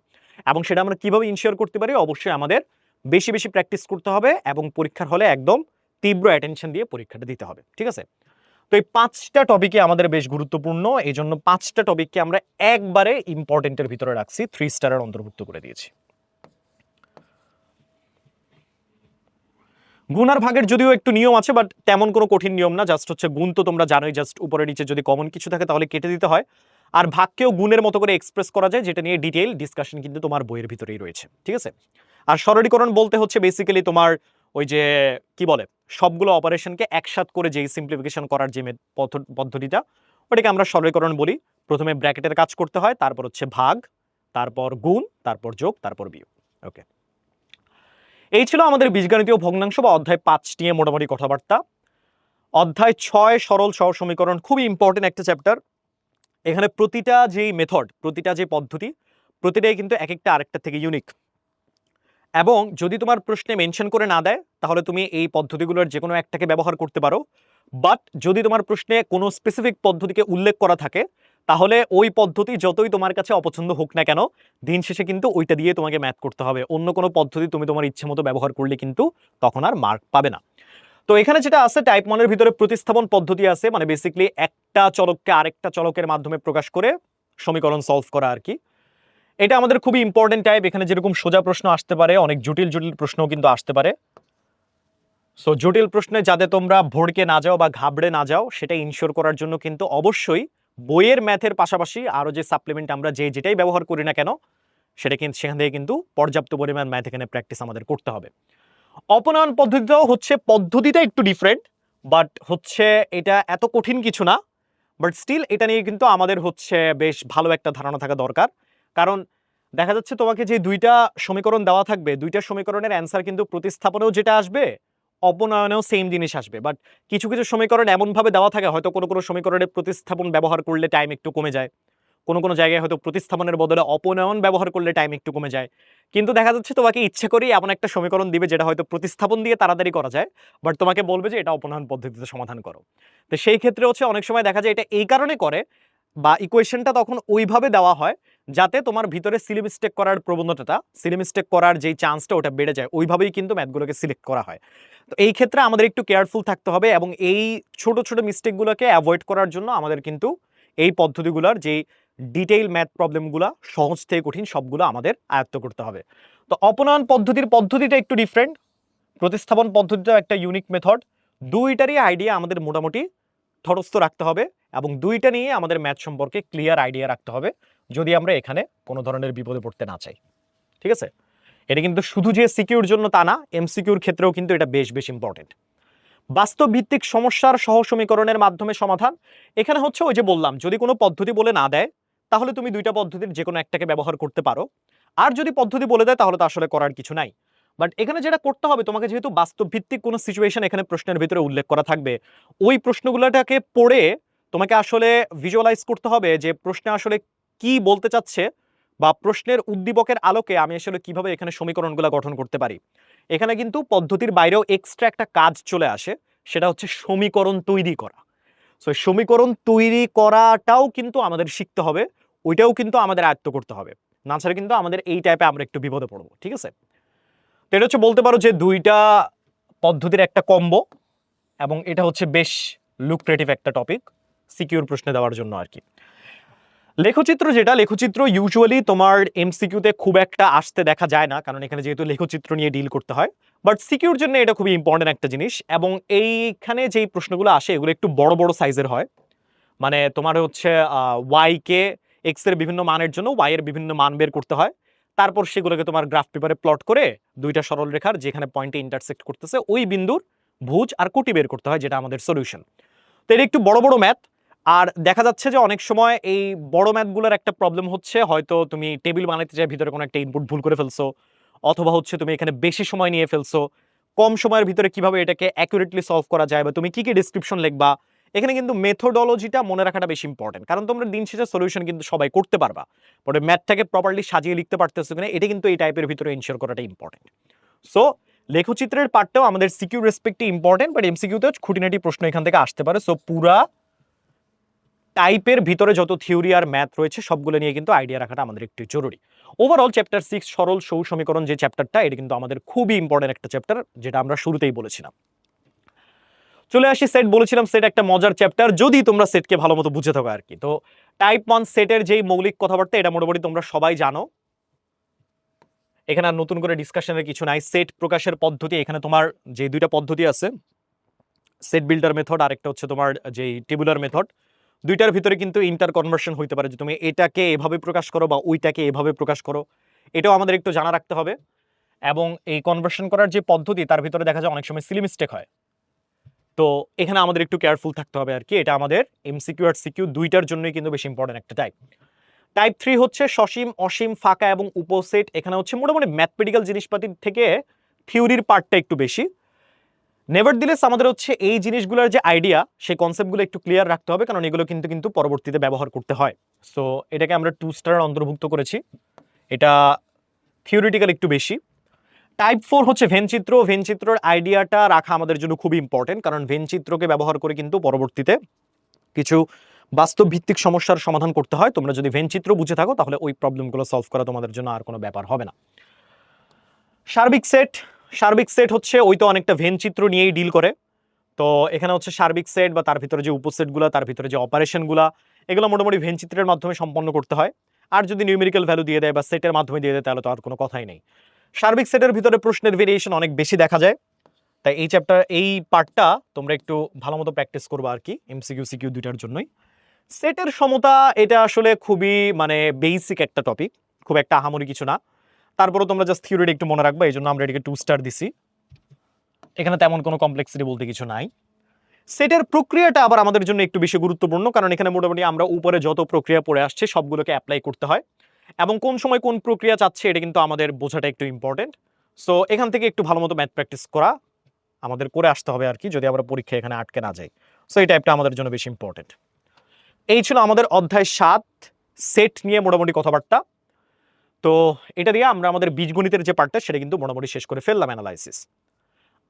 Speaker 1: এবং সেটা আমরা কিভাবে ইনশিওর করতে পারি, অবশ্যই আমাদের বেশি বেশি প্র্যাকটিস করতে হবে এবং পরীক্ষার হলে একদম তীব্র অ্যাটেনশন দিয়ে পরীক্ষাটা দিতে হবে, ঠিক আছে? তো এই 5টা টপিকে আমাদের বেশ গুরুত্বপূর্ণ, এই জন্য 5টা টপিককে আমরা একবারে ইম্পর্টেন্টের ভিতরে রাখছি, 3 স্টারের অন্তর্ভুক্ত করে দিয়েছি। গুণ আর ভাগের যদিও একটু নিয়ম আছে, বাট তেমন কোনো কঠিন নিয়ম না, জাস্ট হচ্ছে গুণ তো তোমরা জানোই, জাস্ট উপরে নিচে যদি কমন কিছু থাকে তাহলে কেটে দিতে হয়। আর ভাগকেও গুণের মতো করে এক্সপ্রেস করা যায়, যেটা নিয়ে ডিটেইল ডিসকাশন কিন্তু তোমার বইয়ের ভিতরেই রয়েছে, ঠিক আছে? আর সরলীকরণ বলতে হচ্ছে বেসিক্যালি তোমার ওই যে কি বলে, সবগুলো অপারেশনকে একসাথ করে যেই সিম্পলিফিকেশন করার যে পদ্ধতিটা, ওটাকে আমরা সরলীকরণ বলি। প্রথমে ব্র্যাকেটের কাজ করতে হয়, তারপর হচ্ছে ভাগ, তারপর গুণ, তারপর যোগ, তারপর বিয়োগ। ওকে, এই ছিল আমাদের বীজগণিতীয় ভগ্নাংশ বা অধ্যায় 5 নিয়ে মোটামুটি কথাবার্তা। অধ্যায় 6 সরল সহজ সমীকরণ, খুবই ইম্পর্টেন্ট একটা চ্যাপ্টার। এখানে প্রতিটা যেই মেথড, প্রতিটা যে পদ্ধতি, প্রতিটাই কিন্তু এক একটা আরেকটা থেকে ইউনিক। এবং যদি তোমার প্রশ্নে মেনশন করে না দেয় তাহলে তুমি এই পদ্ধতিগুলোর যে কোনো একটাকে ব্যবহার করতে পারো, বাট যদি তোমার প্রশ্নে কোনো স্পেসিফিক পদ্ধতিকে উল্লেখ করা থাকে তাহলে ওই পদ্ধতি যতই তোমার কাছে অপছন্দ হোক না কেন, দিন শেষে কিন্তু ওইটা দিয়ে তোমাকে ম্যাথ করতে হবে। অন্য কোনো পদ্ধতি তুমি তোমার ইচ্ছে মতো ব্যবহার করলে কিন্তু তখন আর মার্ক পাবে না। তো এখানে যেটা আছে, টাইপ 1 এর ভিতরে প্রতিস্থাপন পদ্ধতি আছে, মানে বেসিক্যালি একটা চলককে আরেকটা চলকের মাধ্যমে প্রকাশ করে সমীকরণ সলভ করা আর কি। এটা আমাদের খুবই ইম্পর্টেন্ট টাইপ। এখানে যেরকম সোজা প্রশ্ন আসতে পারে, অনেক জটিল জটিল প্রশ্নও কিন্তু আসতে পারে। সো জটিল প্রশ্নে যাতে তোমরা ভড়কে না যাও বা ঘাবড়ে না যাও, সেটা ইনশিওর করার জন্য কিন্তু অবশ্যই বইয়ের ম্যাথের পাশাপাশি আরো যে সাপ্লিমেন্ট আমরা যেটাই ব্যবহার করি না কেন, সেটা কিন্তু সেখান থেকে কিন্তু পর্যাপ্ত পরিমাণ ম্যাথ এখানে প্র্যাকটিস আমাদের করতে হবে। অপনয়ন পদ্ধতিটাও হচ্ছে, পদ্ধতিটা একটু ডিফারেন্ট, বাট হচ্ছে এটা এত কঠিন কিছু না। বাট স্টিল এটা নিয়ে কিন্তু আমাদের হচ্ছে বেশ ভালো একটা ধারণা থাকা দরকার। কারণ দেখা যাচ্ছে তোমাকে যে দুইটা সমীকরণ দেওয়া থাকবে, দুইটা সমীকরণের অ্যান্সার কিন্তু প্রতিস্থাপনেও যেটা আসবে, অপনয়নেও সেম জিনিস আসবে। বাট কিছু কিছু সমীকরণ এমনভাবে দেওয়া থাকে, হয়তো কোনো কোনো সমীকরণের প্রতিস্থাপন ব্যবহার করলে টাইম একটু কমে যায়, কোনো কোনো জায়গায় হয়তো প্রতিস্থাপনের বদলে অপনয়ন ব্যবহার করলে টাইম একটু কমে যায়। কিন্তু দেখা যাচ্ছে তোমাকে ইচ্ছে করেই এমন একটা সমীকরণ দিবে যেটা হয়তো প্রতিস্থাপন দিয়ে তাড়াতাড়ি করা যায়, বাট তোমাকে বলবে যে এটা অপনয়ন পদ্ধতিতে সমাধান করো। তো সেই ক্ষেত্রে হচ্ছে অনেক সময় দেখা যায় এটা এই কারণে করে, বা ইকুয়েশনটা তখন ওইভাবে দেওয়া হয় যাতে তোমার ভিতরে সিলি মিস্টেক করার প্রবণতাটা, সিলি মিস্টেক করার যেই চান্সটা ওটা বেড়ে যায়, ওইভাবেই কিন্তু ম্যাথগুলোকে সিলেক্ট করা হয়। তো এই ক্ষেত্রে আমাদের একটু কেয়ারফুল থাকতে হবে এবং এই ছোট ছোট মিস্টেকগুলোকে অ্যাভয়েড করার জন্য আমাদের কিন্তু এই পদ্ধতিগুলোর যে ডিটেইল ম্যাথ প্রবলেমগুলো সহজ থেকে কঠিন সবগুলো আমাদের আয়ত্ত করতে হবে। তো অপনয়ন পদ্ধতিটা একটু ডিফারেন্ট, প্রতিস্থাপন পদ্ধতিটাও একটা ইউনিক মেথড। দুইটারই আইডিয়া আমাদের মোটামুটি ঠরস্থ রাখতে হবে এবং দুইটা নিয়ে আমাদের ম্যাথ সম্পর্কে ক্লিয়ার আইডিয়া রাখতে হবে যদি আমরা এখানে কোনো ধরনের বিপদে পড়তে না চাই। ঠিক আছে, এটা কিন্তু শুধু যে সিকিউর জন্য তা না, এমসিকিউর ক্ষেত্রেও কিন্তু এটা বেশ বেশ ইম্পর্টেন্ট। বাস্তব ভিত্তিক সমস্যার সহ সমীকরণের মাধ্যমে সমাধান, এখানে হচ্ছে ওই যে বললাম, যদি কোনো পদ্ধতি বলে না দেয় তাহলে তুমি দুইটা পদ্ধতির যে কোনো একটাকে ব্যবহার করতে পারো, আর যদি পদ্ধতি বলে দেয় তাহলে তো আসলে করার কিছু নাই। বাট এখানে যেটা করতে হবে তোমাকে, যেহেতু বাস্তব ভিত্তিক কোনো সিচুয়েশন এখানে প্রশ্নের ভিতরে উল্লেখ করা থাকবে, ওই প্রশ্নগুলোটাকে পড়ে তোমাকে আসলে ভিজুয়ালাইজ করতে হবে যে প্রশ্নে আসলে কি বলতে চাচ্ছে, বা প্রশ্নের উদ্দীপকের আলোকে আমি আসলে কিভাবে এখানে সমীকরণগুলো গঠন করতে পারি। এখানে কিন্তু পদ্ধতির বাইরেও এক্সট্রা একটা কাজ চলে আসে, সেটা হচ্ছে সমীকরণ তৈরি করা। সো সমীকরণ তৈরি করাটাও কিন্তু আমাদের শিখতে হবে, ওইটাও কিন্তু আমাদের আয়ত্ত করতে হবে, না ছাড়া কিন্তু আমাদের এই টাইপে আমরা একটু বিপদে পড়বো। ঠিক আছে, তো এটা হচ্ছে বলতে পারো যে দুইটা পদ্ধতির একটা কম্বো, এবং এটা হচ্ছে বেশ লুক্রেটিভ একটা টপিক সিকিউর প্রশ্নে দেওয়ার জন্য আর কি। লেখচিত্র, যেটা লেখচিত্র ইউজুয়ালি তোমার এমসিকিউতে খুব একটা আসতে দেখা যায় না, কারণ এখানে যেহেতু লেখচিত্র নিয়ে ডিল করতে হয়, বাট সিকিউর জন্য এটা খুবই ইম্পর্টেন্ট একটা জিনিস। এবং এইখানে যেই প্রশ্নগুলো আসে এগুলো একটু বড় বড় সাইজের হয়, মানে তোমার হচ্ছে ওয়াই কে এক্স এর বিভিন্ন মানের জন্য ওয়াই এর বিভিন্ন মান বের করতে হয়, তারপর সেগুলোকে তোমার গ্রাফ পেপারে প্লট করে দুইটা সরল রেখার যেখানে পয়েন্টে ইন্টারসেক্ট করতেছে ওই বিন্দুর ভুজ আর কোটি বের করতে হয়, যেটা আমাদের সলিউশন। তো এটা একটু বড় বড় ম্যাথ। আর দেখা যাচ্ছে যে অনেক সময় এই বড় ম্যাথগুলোর একটা প্রবলেম হচ্ছে, হয়তো তুমি টেবিল বানাতে চাই, ভিতরে কোনো একটা ইনপুট ভুল করে ফেলছো, অথবা হচ্ছে তুমি এখানে বেশি সময় নিয়ে ফেলছো, কম সময়ের ভিতরে কিভাবে এটাকে অ্যাকুরেটলি সলভ করা যায়, বা তুমি কি কি ডেসক্রিপশন লিখবা। এখানে কিন্তু মেথোডোলজিটা মনে রাখাটা বেশি ইম্পর্টেন্ট, কারণ তোমরা দিন শেষে সলিউশন কিন্তু সবাই করতে পারবা, পরে ম্যাথটাকে প্রপারলি সাজিয়ে লিখতে পারতেছো কিনা এটা কিন্তু এই টাইপের ভিতরে এনশিওর করাটা ইম্পর্টেন্ট। সো লেখচিত্রের পার্টটাও আমাদের সিকিউ রেসপেক্টে ইম্পর্টেন্ট, বাট এমসিকিউতে খুঁটিনাটি প্রশ্ন এখান থেকে আসতে পারে। সো পুরা টাইপের ভিতরে যত থিওরি আর ম্যাথ রয়েছে সবগুলো নিয়ে কিন্তু আইডিয়া রাখাটা আমাদের একটু জরুরি। ওভারঅল চ্যাপ্টার 6 সরল সৌ সমীকরণ যে চ্যাপ্টারটা, এটা কিন্তু আমাদের খুবই ইম্পর্টেন্ট একটা চ্যাপ্টার, যেটা আমরা শুরুতেই বলেছিলাম। চলে আসি সেট, বলেছিলাম সেট একটা মজার চ্যাপ্টার যদি তোমরা সেটকে ভালো মতো বুঝে থাকো আর কি। তো টাইপ 1 সেটের যেই মৌলিক কথাবার্তা এটা মোটামুটি তোমরা সবাই জানো, এখানে আর নতুন করে ডিসকাশনের কিছু নাই। সেট প্রকাশের পদ্ধতি, এখানে তোমার যে দুইটা পদ্ধতি আছে, সেট বিল্ডার মেথড আর একটা হচ্ছে তোমার যেই টেবুলার মেথড, দুইটার ভিতরে কিন্তু ইন্টার কনভার্সন হইতে পারে, যে তুমি এটাকে এভাবে প্রকাশ করো বা ওইটাকে এভাবে প্রকাশ করো, এটাও আমাদের একটু জানা রাখতে হবে। এবং এই কনভার্সন করার যে পদ্ধতি তার ভিতরে দেখা যায় অনেক সময় সিলি মিস্টেক হয়, তো এখানে আমাদের একটু কেয়ারফুল থাকতে হবে আর কি। এটা আমাদের এমসিকিউ আর সিকিউ দুইটার জন্যই কিন্তু বেশি ইম্পর্টেন্ট একটা টাইপ। টাইপ 3 হচ্ছে সসীম, অসীম, ফাঁকা এবং উপসেট। এখানে হচ্ছে মোটামুটি ম্যাথমেটিক্যাল জিনিসপাতির থেকে থিওরির পার্টটা একটু বেশি। নেভারদিলেস আমাদের হচ্ছে এই জিনিসগুলোর যে আইডিয়া, সেই কনসেপ্টগুলো একটু ক্লিয়ার রাখতে হবে, কারণ এগুলো কিন্তু পরবর্তীতে ব্যবহার করতে হয়। সো এটাকে আমরা 2 স্টার অন্তর্ভুক্ত করেছি, এটা থিওরিটিক্যাল একটু বেশি। টাইপ 4 হচ্ছে ভেনচিত্র। ভেনচিত্রের আইডিয়াটা রাখা আমাদের জন্য খুবই ইম্পর্টেন্ট, কারণ ভেনচিত্রকে ব্যবহার করে কিন্তু পরবর্তীতে কিছু বাস্তব ভিত্তিক সমস্যার সমাধান করতে হয়। তোমরা যদি ভেনচিত্র বুঝে থাকো তাহলে ওই প্রবলেমগুলো সলভ করা তোমাদের জন্য আর কোনো ব্যাপার হবে না। সার্বিক সেট, সার্বিক সেট হচ্ছে ওই তো অনেকটা ভেনচিত্র নিয়েই ডিল করে। তো এখানে হচ্ছে সার্বিক সেট বা তার ভিতরে যে উপসেটগুলো, তার ভিতরে যে অপারেশনগুলো, এগুলো মোটামুটি ভেনচিত্রের মাধ্যমে সম্পন্ন করতে হয়। আর যদি নিউমেরিক্যাল ভ্যালু দিয়ে দেয় বা সেটের মাধ্যমে দিয়ে দেয় তাহলে তো আর কোনো কথাই নেই। সার্বিক সেটের ভিতরে প্রশ্নের ভেরিয়েশন অনেক বেশি দেখা যায়, তাই এই চ্যাপ্টার এই পার্টটা তোমরা একটু ভালো মতো প্র্যাকটিস করবে আর কি, এমসিকিউ সিকিউ দুইটার জন্যই। সেটের সমতা এটা আসলে খুবই মানে বেসিক একটা টপিক, খুব একটা আহামরি কিছু না, তারপরে তোমরা জাস্ট থিওরিটা একটু মনে রাখবে, এই জন্য আমরা এটাকে 2 স্টার দিছি। এখানে তেমন কোনো কমপ্লেক্সিটি বলতে কিছু নাই। সেটের প্রক্রিয়াটা আবার আমাদের জন্য একটু বেশি গুরুত্বপূর্ণ, কারণ এখানে মোটামুটি আমরা উপরে যত প্রক্রিয়া পড়ে আসছে সবগুলোকে অ্যাপ্লাই করতে হয়, এবং কোন সময় কোন প্রক্রিয়া চাচ্ছে এটা কিন্তু আমাদের বোঝাটা একটু ইম্পর্টেন্ট। সো এখান থেকে একটু ভালো মতো ম্যাথ প্র্যাকটিস করা আমাদের করে আসতে হবে আর কি, যদি আমরা পরীক্ষা এখানে আটকে না যাই। সো এই টাইপটা আমাদের জন্য বেশি ইম্পর্টেন্ট। এই ছিল আমাদের অধ্যায় 7 সেট নিয়ে মোটামুটি কথাবার্তা। তো এটা দিয়ে আমরা আমাদের বীজগণিতের যে পার্টটা সেটা কিন্তু মোটামুটি শেষ করে ফেললাম অ্যানালাইসিস।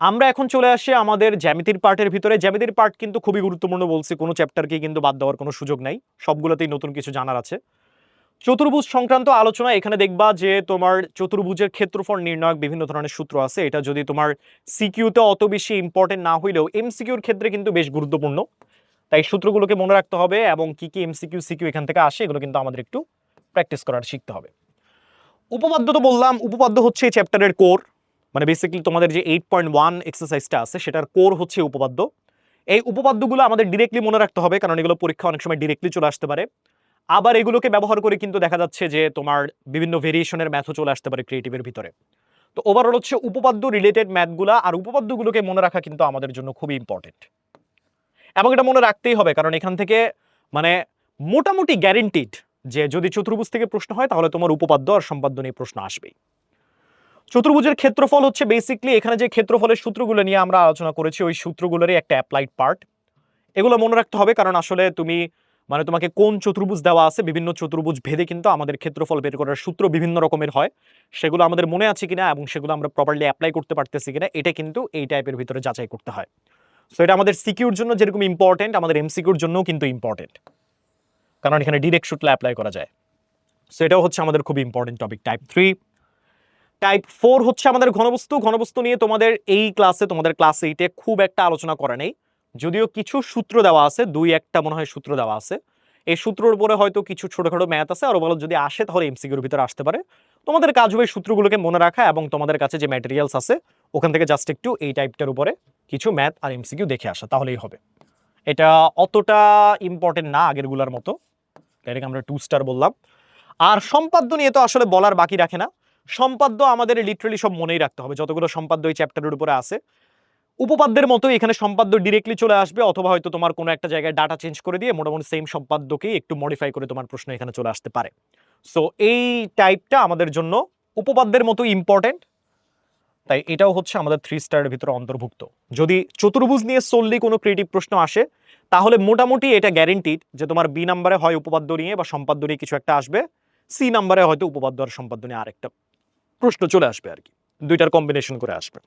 Speaker 1: আমরা এখন চলে আসি আমাদের জ্যামিতির পার্টের ভিতরে। জ্যামিতির পার্ট কিন্তু খুবই গুরুত্বপূর্ণ, বলছি কোনো চ্যাপ্টারকে কিন্তু বাদ দেওয়ার কোনো সুযোগ নাই, সবগুলোতেই নতুন কিছু জানার আছে। চতুর্ভুজ সংক্রান্ত আলোচনা, এখানে দেখবা যে তোমার চতুর্ভুজের ক্ষেত্রফল নির্ণয়ক বিভিন্ন ধরনের সূত্র আছে, এটা যদি তোমার সিকিউতে অত বেশি ইম্পর্টেন্ট না হইলেও এমসিকিউর ক্ষেত্রে কিন্তু বেশ গুরুত্বপূর্ণ। তাই সূত্রগুলোকে মনে রাখতে হবে এবং কি কি এমসিকিউ সিকিউ এখান থেকে আসে এগুলো কিন্তু আমাদের একটু প্র্যাকটিস করার শিখতে হবে। উপপাদ্য তো বললাম, উপপাদ্য হচ্ছে এই চ্যাপ্টারের কোর, মানে বেসিক্যালি তোমাদের যে 8.1 এক্সারসাইজটা আছে সেটার কোর হচ্ছে উপপাদ্য। এই উপপাদ্যগুলো আমাদের ডিরেক্টলি মনে রাখতে হবে, কারণ এগুলো পরীক্ষা অনেক সময় ডিরেক্টলি চলে আসতে পারে। আবার এগুলোকে ব্যবহার করে কিন্তু দেখা যাচ্ছে যে তোমার বিভিন্ন ভেরিয়েশনের ম্যাথও চলে আসতে পারে ক্রিয়েটিভের ভিতরে। তো ওভারঅল হচ্ছে উপপাদ্য রিলেটেড ম্যাথগুলা আর উপপাদ্যগুলোকে মনে রাখা কিন্তু আমাদের জন্য খুবই ইম্পর্টেন্ট, এবং এটা মনে রাখতেই হবে, কারণ এখান থেকে মানে মোটামুটি গ্যারেন্টিড যে যদি চতুর্ভুজ থেকে প্রশ্ন হয় তাহলে তোমার উপপাদ্য আর সম্পাদ্য নিয়ে প্রশ্ন আসবেই। চতুর্ভুজের ক্ষেত্রফল হচ্ছে বেসিক্যালি এখানে যে ক্ষেত্রফলের সূত্রগুলো নিয়ে আমরা আলোচনা করেছি ওই সূত্রগুলোরই একটা অ্যাপ্লাইড পার্ট। এগুলো মনে রাখতে হবে, কারণ আসলে তুমি মানে তোমাকে কোন চতুর্ভুজ দেওয়া আছে, বিভিন্ন চতুর্ভুজ ভেদে কিন্তু আমাদের ক্ষেত্রফল বের করার সূত্র বিভিন্ন রকমের হয়। সেগুলো আমাদের মনে আছে কিনা এবং সেগুলো আমরা প্রপারলি অ্যাপ্লাই করতে পারতেছি কিনা এটা কিন্তু এই টাইপের ভিতরে যাচাই করতে হয়। সো এটা আমাদের সিকিউর জন্য যেরকম ইম্পর্টেন্ট, আমাদের এমসিকিউর জন্যও কিন্তু ইম্পর্টেন্ট, কারণ এখানে ডিরেক্ট সূত্র অ্যাপ্লাই করা যায়। সো এটাও হচ্ছে আমাদের খুব ইম্পর্টেন্ট টপিক। টাইপ 3, টাইপ 4 হচ্ছে আমাদের ঘনবস্তু। ঘনবস্তু নিয়ে তোমাদের এই ক্লাসে, তোমাদের ক্লাস 8-এ খুব একটা আলোচনা করা নেই, যদিও কিছু সূত্র দেওয়া আছে, 2-1টা মনে হয় সূত্র দেওয়া আছে। এই সূত্রের উপরে হয়তো কিছু ছোটখাটো ম্যাথ আছে, আর ওগুলো যদি আসে তাহলে এমসিকিউর ভিতরে আসতে পারে। তোমাদের কাজ হবে সূত্রগুলোকে মনে রাখা এবং তোমাদের কাছে যে ম্যাটেরিয়ালস আছে ওখান থেকে জাস্ট একটু এই টাইপটার উপরে কিছু ম্যাথ আর এমসিকিউ দেখে আসা, তাহলেই হবে। এটা অতটা ইম্পর্টেন্ট না আগেরগুলোর মতো, এটাকে আমরা 2 স্টার বললাম। আর সম্পাদ্য নিয়ে তো আসলে বলার বাকি রাখে না। সম্পাদ্য আমাদের লিটারালি সব মনেই রাখতে হবে, যতগুলো সম্পাদ্য এই চ্যাপ্টারের উপরে আছে। উপপাদ্যের মতো এখানে সম্পাদ্য ডিরেক্টলি চলে আসবে, অথবা হয়তো তোমার কোনো একটা জায়গায় ডাটা চেঞ্জ করে দিয়ে মোটামুটি সেম সম্পাদ্যকেই একটু মডিফাই করে তোমার প্রশ্ন এখানে চলে আসতে পারে। সো এই টাইপটা আমাদের জন্য উপপাদ্যের মতো ইম্পর্টেন্ট, তাই এটাও হচ্ছে আমাদের 3 স্টারের ভিতরে অন্তর্ভুক্ত। যদি চতুর্ভুজ নিয়ে সোললি কোনো ক্রিয়েটিভ প্রশ্ন আসে তাহলে মোটামুটি এটা গ্যারেন্টিড যে তোমার বি নাম্বারে হয় উপপাদ্য নিয়ে বা সম্পাদ্য নিয়ে কিছু একটা আসবে, সি নাম্বারে হয়তো উপপাদ্য আর সম্পাদ্য নিয়ে আরেকটা প্রশ্ন চলে আসবে আর কি, দুইটার কম্বিনেশন করে আসবে।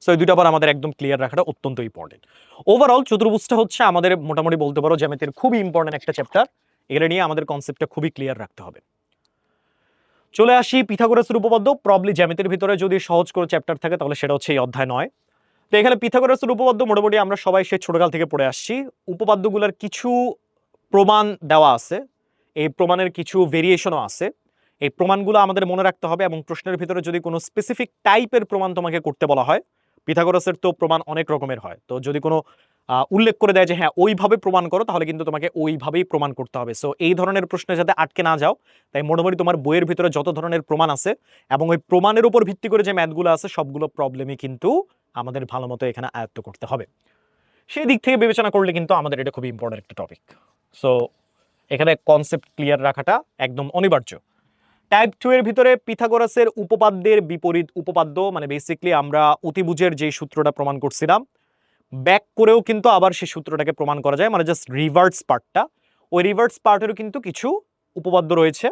Speaker 1: সো এই দুইটা আবার আমাদের একদম ক্লিয়ার রাখাটা অত্যন্ত ইম্পর্টেন্ট। ওভারঅল চতুর্ভুজটা হচ্ছে আমাদের মোটামুটি বলতে পারো জ্যামিতির খুবই ইম্পর্টেন্ট একটা চ্যাপ্টার, এগুলো নিয়ে আমাদের কনসেপ্টটা খুবই ক্লিয়ার রাখতে হবে। চলে আসি পিথাগোরাসের উপপাদ্য। প্রবলি জ্যামিতির ভিতরে যদি সহজ করে চ্যাপ্টার থাকে তাহলে সেটা হচ্ছে এই অধ্যায় 9। তো এখানে পিথাগোরাসের উপপাদ্য মোটামুটি আমরা সবাই সেই ছোটকাল থেকে পড়ে আসছি। উপপাদ্যগুলোর কিছু প্রমাণ দেওয়া আছে, এই প্রমাণের কিছু ভেরিয়েশনও আছে। এই প্রমাণগুলো আমাদের মনে রাখতে হবে, এবং প্রশ্নের ভিতরে যদি কোনো স্পেসিফিক টাইপের প্রমাণ তোমাকে করতে বলা হয়, পিথাগোরাসের তো প্রমাণ অনেক রকমের হয়, তো যদি কোনো উল্লেখ করে দেয় যে হ্যাঁ ওইভাবে প্রমাণ করো তাহলে কিন্তু তোমাকে ওইভাবেই প্রমাণ করতে হবে। সো এই ধরনের প্রশ্নে যাতে আটকে না যাও, তাই মোটামুটি তোমার বইয়ের ভিতরে যত ধরনের প্রমাণ আছে এবং ওই প্রমাণের উপর ভিত্তি করে যে ম্যাথগুলো আছে সবগুলো প্রবলেমই কিন্তু আমাদের ভালো মতো এখানে আয়ত্ত করতে হবে। সেই দিক থেকে বিবেচনা করলে কিন্তু আমাদের এটা খুবই ইম্পর্টেন্ট একটা টপিক। সো এখানে কনসেপ্ট ক্লিয়ার রাখাটা একদম অনিবার্য। টাইপ 2 এর ভিতরে পিথাগোরাসের উপপাদ্যের বিপরীত উপপাদ্য, মানে বেসিক্যালি আমরা অতিভুজের যে সূত্রটা প্রমাণ করছিলাম ব্যাক করেও কিন্তু আবার সেই সূত্রটাকে প্রমাণ করা যায়, মানে জাস্ট রিভার্স পার্টটা, ওই রিভার্স পার্টেরও কিন্তু কিছু উপপাদ্য রয়েছে,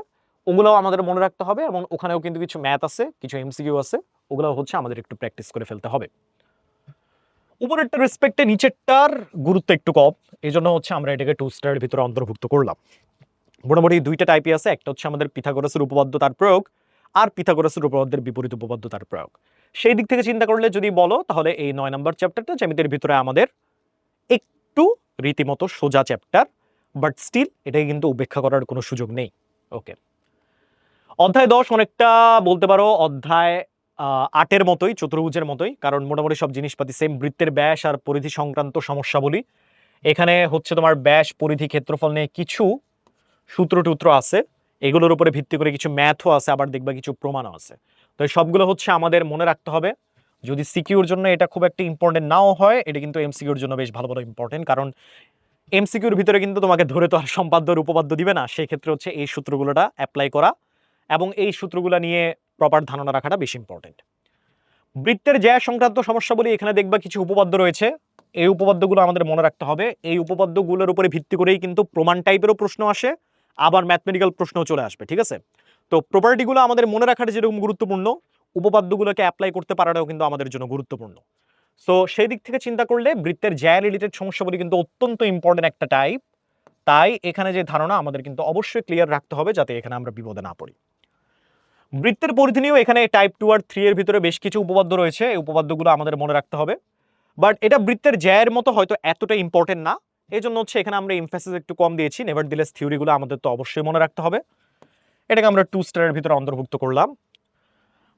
Speaker 1: ওগুলোও আমাদের মনে রাখতে হবে, এবং ওখানেও কিন্তু কিছু ম্যাথ আছে, কিছু এমসিকিউ আছে, ওগুলো হচ্ছে আমাদের একটু প্র্যাকটিস করে ফেলতে হবে। উপরেরটা রেসপেক্টে নিচেরটার গুরুত্ব একটু কম, এই জন্য হচ্ছে আমরা এটাকে 2 স্টারের ভিতরে অন্তর্ভুক্ত করলাম। মোটামুটি দুইটা টাইপই আছে, একটা হচ্ছে আমাদের পিথাগোরাসের উপপাদ্য তার প্রয়োগ, আর পিথাগোরাসের উপপাদ্যের বিপরীত উপপাদ্য তার প্রয়োগ। সেই দিক থেকে চিন্তা করলে যদি বলো তাহলে এই 9 নম্বর চ্যাপ্টারটা জ্যামিতির ভিতরে আমাদের একটু রীতিমতো সোজা চ্যাপ্টার, বাট স্টিল এটাকে কিন্তু উপেক্ষা করার কোনো সুযোগ নেই। ওকে, অধ্যায় 10 অনেকটা বলতে পারো অধ্যায় 8-এর মতোই, চতুর্ভুজের মতোই, কারণ মোটামুটি সব জিনিসপাতি সেম। বৃত্তের ব্যাস আর পরিধি সংক্রান্ত সমস্যা বলি, এখানে হচ্ছে তোমার ব্যাস পরিধি ক্ষেত্রফল নিয়ে কিছু সূত্র টুত্র আছে, এগুলোর উপরে ভিত্তি করে কিছু ম্যাথও আছে, আবার দেখবা কিছু প্রমাণও আছে। তো এই সবগুলো হচ্ছে আমাদের মনে রাখতে হবে। যদি সিকিউর জন্য এটা খুব একটা ইম্পর্টেন্ট নাও হয়, এটা কিন্তু এমসিকিউর জন্য বেশ ভালো ভালো ইম্পর্টেন্ট, কারণ এমসিকিউর ভিতরে কিন্তু তোমাকে ধরে তো আর সম্পাদ্যর উপপাদ্য দিবে না, সেই ক্ষেত্রে হচ্ছে এই সূত্রগুলোটা অ্যাপ্লাই করা এবং এই সূত্রগুলো নিয়ে প্রপার ধারণা রাখাটা বেশি ইম্পর্টেন্ট। বৃত্তের জ্যা সংক্রান্ত সমস্যা বলি, এখানে দেখবা কিছু উপপাদ্য রয়েছে, এই উপপাদ্যগুলো আমাদের মনে রাখতে হবে। এই উপপাদ্যগুলোর উপরে ভিত্তি করেই কিন্তু প্রমাণ টাইপেরও প্রশ্ন আসে, আবার ম্যাথমেটিক্যাল প্রশ্নও চলে আসবে, ঠিক আছে? তো প্রপার্টিগুলো আমাদের মনে রাখাটা যেরকম গুরুত্বপূর্ণ, উপপাদ্যগুলোকে অ্যাপ্লাই করতে পারাটাও কিন্তু আমাদের জন্য গুরুত্বপূর্ণ। সো সেই দিক থেকে চিন্তা করলে বৃত্তের জ্যা রিলেটেড সমস্যাগুলি কিন্তু অত্যন্ত ইম্পর্টেন্ট একটা টাইপ, তাই এখানে যে ধারণা আমাদের কিন্তু অবশ্যই ক্লিয়ার রাখতে হবে যাতে এখানে আমরা বিপদে না পড়ি। বৃত্তের পরিধি নিয়েও এখানে টাইপ 2 আর 3 এর ভিতরে বেশ কিছু উপপাদ্য রয়েছে, এই উপপাদ্যগুলো আমাদের মনে রাখতে হবে, বাট এটা বৃত্তের জ্যায়ের মতো হয়তো এতটা ইম্পর্টেন্ট না, এই জন্য হচ্ছে এখানে আমরা এমফাসিস একটু কম দিয়েছি। নেভারদিলেস থিওরিগুলো আমাদের তো অবশ্যই মনে রাখতে হবে। এটাকে আমরা 2 স্টারের ভিতরে অন্তর্ভুক্ত করলাম।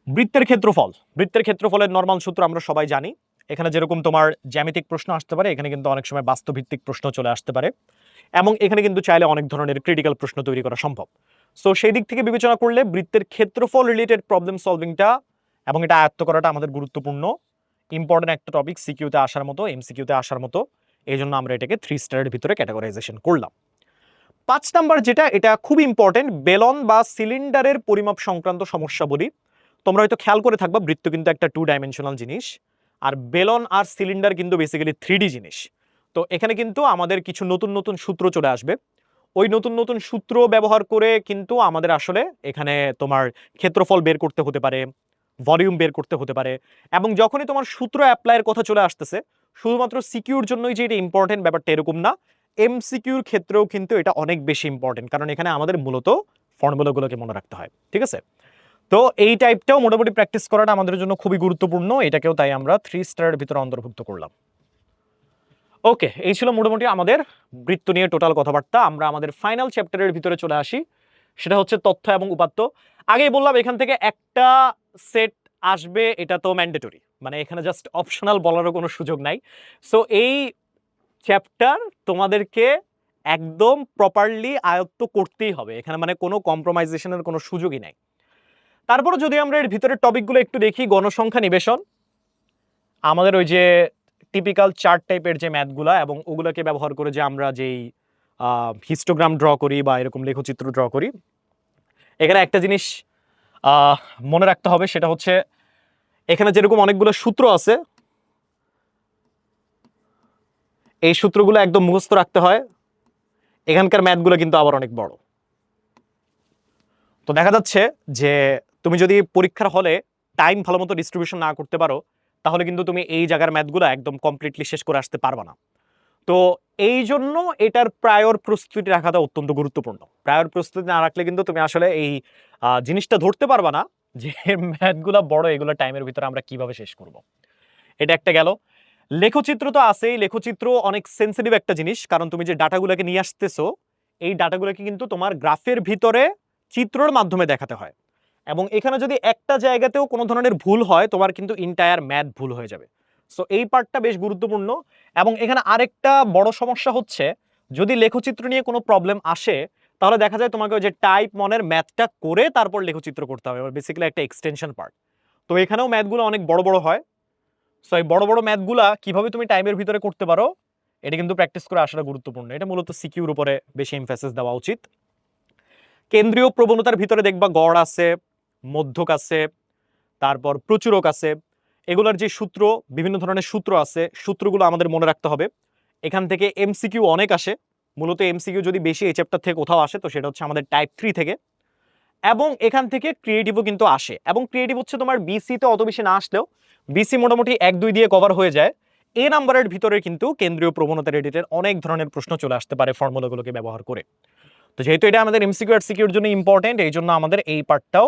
Speaker 1: বৃত্তের ক্ষেত্রফল, বৃত্তের ক্ষেত্রফলের নরমাল সূত্র আমরা সবাই জানি। এখানে যেরকম তোমার জ্যামিতিক প্রশ্ন আসতে পারে, এখানে কিন্তু অনেক সময় বাস্তবভিত্তিক প্রশ্ন চলে আসতে পারে, এবং এখানে কিন্তু চাইলে অনেক ধরনের ক্রিটিক্যাল প্রশ্ন তৈরি করা সম্ভব। সো সেই দিক থেকে বিবেচনা করলে বৃত্তের ক্ষেত্রফল রিলেটেড প্রবলেম সলভিংটা এবং এটা আয়ত্ত করাটা আমাদের গুরুত্বপূর্ণ, ইম্পর্টেন্ট একটা টপিক, সিকিউতে আসার মতো, এমসিকিউতে আসার মতো। এই জন্য আমরা এটাকে 3 স্টারের ভিতরে ক্যাটাগরাইজেশন করলাম। 5 নাম্বার যেটা, এটা খুব ইম্পর্টেন্ট, বেলন বা সিলিন্ডারের পরিমাপ সংক্রান্ত সমস্যা বলি। তোমরা হয়তো খেয়াল করে থাকবা, বৃত্ত কিন্তু একটা 2 ডাইমেনশনাল জিনিস, আর বেলন আর সিলিন্ডার কিন্তু বেসিক্যালি 3D জিনিস। তো এখানে কিন্তু আমাদের কিছু নতুন নতুন সূত্র চলে আসবে। ওই নতুন নতুন সূত্র ব্যবহার করে কিন্তু আমাদের আসলে এখানে তোমার ক্ষেত্রফল বের করতে হতে পারে, ভলিউম বের করতে হতে পারে। এবং যখনই তোমার সূত্র অ্যাপ্লাইয়ের কথা চলে আসতেছে, শুধুমাত্র সিকিউর জন্যই যে এটা ইম্পর্টেন্ট ব্যাপারটা এরকম না, এমসিকিউর ক্ষেত্রেও কিন্তু এটা অনেক বেশি ইম্পর্টেন্ট, কারণ এখানে আমাদের মূলত ফর্মুলাগুলোকে মনে রাখতে হয়। ঠিক আছে, তো এই টাইপটাও মোটামুটি প্র্যাকটিস করাটা আমাদের জন্য খুবই গুরুত্বপূর্ণ। এটাকেও তাই আমরা 3 স্টারের ভিতরে অন্তর্ভুক্ত করলাম। ওকে, এই ছিল মোটামুটি আমাদের বৃত্ত নিয়ে টোটাল কথাবার্তা। আমরা আমাদের ফাইনাল চ্যাপ্টারের ভিতরে চলে আসি, সেটা হচ্ছে তথ্য এবং উপাত্ত। আগেই বললাম এখান থেকে একটা সেট আসবে, এটা তো ম্যান্ডেটরি, মানে এখানে জাস্ট অপশনাল বলারও কোনো সুযোগ নাই। সো এই চ্যাপ্টার তোমাদেরকে একদম প্রপারলি আয়ত্ত করতেই হবে, এখানে মানে কোনো কম্প্রোমাইজেশনের কোনো সুযোগই নাই। তারপরে যদি আমরা এর ভিতরের টপিকগুলো একটু দেখি, গণসংখ্যা নিবেশন, আমাদের ওই যে টিপিক্যাল চার্ট টাইপের যে ম্যাথগুলা, এবং ওগুলোকে ব্যবহার করে যে আমরা যেই হিস্টোগ্রাম ড্র করি বা এরকম লেখচিত্র ড্র করি, এখানে একটা জিনিস মনে রাখতে হবে, সেটা হচ্ছে এখানে যেরকম অনেকগুলো সূত্র আছে, এই সূত্রগুলো একদম মুখস্থ রাখতে হয়। এখানকার ম্যাথগুলো কিন্তু আবার অনেক বড়। তো দেখা যাচ্ছে যে তুমি যদি পরীক্ষার হলে টাইম ভালো মতো ডিস্ট্রিবিউশন না করতে পারো, তাহলে কিন্তু তুমি এই জায়গার ম্যাথগুলো একদম কমপ্লিটলি শেষ করে আসতে পারবে না। তো এই জন্য এটার প্রায়র প্রস্তুতি রাখাটা অত্যন্ত গুরুত্বপূর্ণ। প্রায়র প্রস্তুতি না রাখলে কিন্তু তুমি আসলে এই জিনিসটা ধরতে পারবা না যে ম্যাথগুলো বড়, এগুলো টাইমের ভিতরে আমরা কিভাবে শেষ করব। এটা একটা গেল। লেখচিত্র তো আছেই, লেখচিত্র অনেক সেন্সিটিভ একটা জিনিস, কারণ তুমি যে ডাটাগুলোকে নিয়ে আসতেছো, এই ডাটাগুলোকে কিন্তু তোমার গ্রাফের ভিতরে চিত্রের মাধ্যমে দেখাতে হয়, এবং এখানে যদি একটা জায়গাতেও কোনো ধরনের ভুল হয়, তোমার কিন্তু ইন্টায়ার ম্যাথ ভুল হয়ে যাবে। সো এই পার্টটা বেশ গুরুত্বপূর্ণ। এবং এখানে আরেকটা বড় সমস্যা হচ্ছে, যদি লেখচিত্র নিয়ে কোনো প্রবলেম আসে, তাহলে দেখা যায় তোমাকে ওই যে টাইপ মনের ম্যাথটা করে তারপর লেখচিত্র করতে হবে, বেসিক্যালি একটা এক্সটেনশন পার্ট। তো এখানেও ম্যাথগুলো অনেক বড় বড় হয়। সো এই বড় বড় ম্যাথগুলা কিভাবে তুমি টাইমের ভিতরে করতে পারো, এটা কিন্তু প্র্যাকটিস করে আসাটা গুরুত্বপূর্ণ। এটা মূলত সিকিউর উপরে বেশি এমফাসিস দেওয়া উচিত। কেন্দ্রীয় প্রবণতার ভিতরে দেখবা গড় আছে, মধ্যক আছে, তারপর প্রচুরক আছে। এগুলোর যে সূত্র, বিভিন্ন ধরনের সূত্র আছে, সূত্রগুলো আমাদের মনে রাখতে হবে। এখান থেকে এমসিকিউ অনেক আসে, মূলত এমসিকিউ যদি বেশি এই চ্যাপ্টার থেকে কোথাও আসে, তো সেটা হচ্ছে আমাদের টাইপ 3 থেকে। এবং এখান থেকে ক্রিয়েটিভও কিন্তু আসে, এবং ক্রিয়েটিভ হচ্ছে তোমার বিসিতে অত বেশি না আসলেও, বিসি মোটামুটি 1-2 দিয়ে কভার হয়ে যায়। এ নাম্বারের ভিতরে কিন্তু কেন্দ্রীয় প্রবণতা রিলেটেড অনেক ধরনের প্রশ্ন চলে আসতে পারে ফর্মুলাগুলোকে ব্যবহার করে। তো যেহেতু এটা আমাদের এমসিকিউ আর সিকিউর জন্য ইম্পর্টেন্ট, এই জন্য আমাদের এই পার্টটাও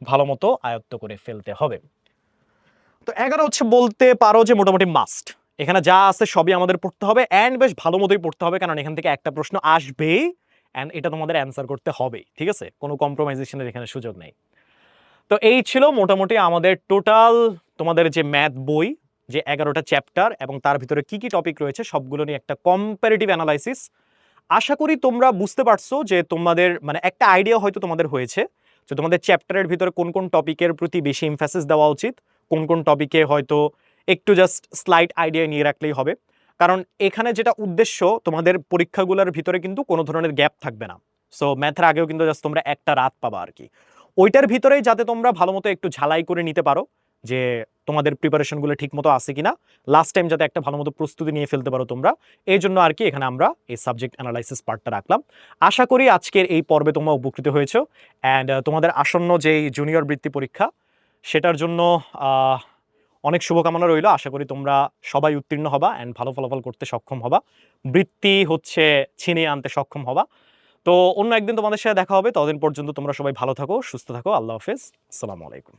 Speaker 1: ভালো মতো আয়ত্ত করে ফেলতে হবে। তো 11 হচ্ছে বলতে পারো যে মোটামুটি মাস্ট, এখানে যা আছে সবই আমাদের পড়তে হবে, অ্যান্ড বেশ ভালো মতোই পড়তে হবে, কারণ এখান থেকে একটা প্রশ্ন আসবেই, অ্যান্ড এটা তোমাদের অ্যান্সার করতে হবেই। ঠিক আছে, কোনো কম্প্রোমাইজেশনের এখানে সুযোগ নেই। তো এই ছিল মোটামুটি আমাদের টোটাল তোমাদের যে ম্যাথ বই, যে 11টা চ্যাপ্টার এবং তার ভিতরে কি কি টপিক রয়েছে সবগুলো নিয়ে একটা কম্পারেটিভ অ্যানালাইসিস। আশা করি তোমরা বুঝতে পারছো যে তোমাদের মানে একটা আইডিয়া হয়তো তোমাদের হয়েছে যে তোমাদের চ্যাপ্টারের ভিতরে কোন কোন টপিকের প্রতি বেশি এমফাসিস দেওয়া উচিত, কোন কোন টপিকে হয়তো একটু জাস্ট স্লাইড আইডিয়া নিয়ে রাখলেই হবে। কারণ এখানে যেটা উদ্দেশ্য, তোমাদের পরীক্ষাগুলোর ভিতরে কিন্তু কোনো ধরনের গ্যাপ থাকবে না। সো ম্যাথের আগেও কিন্তু জাস্ট তোমরা একটা রাত পাবা আর কি, ওইটার ভিতরেই যাতে তোমরা ভালো মতো একটু ঝালাই করে নিতে পারো যে তোমাদের প্রিপারেশনগুলো ঠিক মতো আছে কিনা, লাস্ট টাইম যাতে একটা ভালো মতো প্রস্তুতি নিয়ে ফেলতে পারো তোমরা, এই জন্য আর কি এখানে আমরা এই সাবজেক্ট অ্যানালাইসিস পার্টটা রাখলাম। আশা করি আজকের এই পর্বে তোমরা উপকৃত হয়েছো, অ্যান্ড তোমাদের আসন্ন যেই জুনিয়র বৃত্তি পরীক্ষা, সেটার জন্য অনেক শুভকামনা রইল। আশা করি তোমরা সবাই উত্তীর্ণ হবা অ্যান্ড ভালো ফলাফল করতে সক্ষম হবা, বৃত্তি হচ্ছে ছিনিয়ে আনতে সক্ষম হবা। তো অন্য একদিন তোমাদের সাথে দেখা হবে, ততদিন পর্যন্ত তোমরা সবাই ভালো থাকো, সুস্থ থাকো। আল্লাহ হাফেজ, আসসালামু আলাইকুম।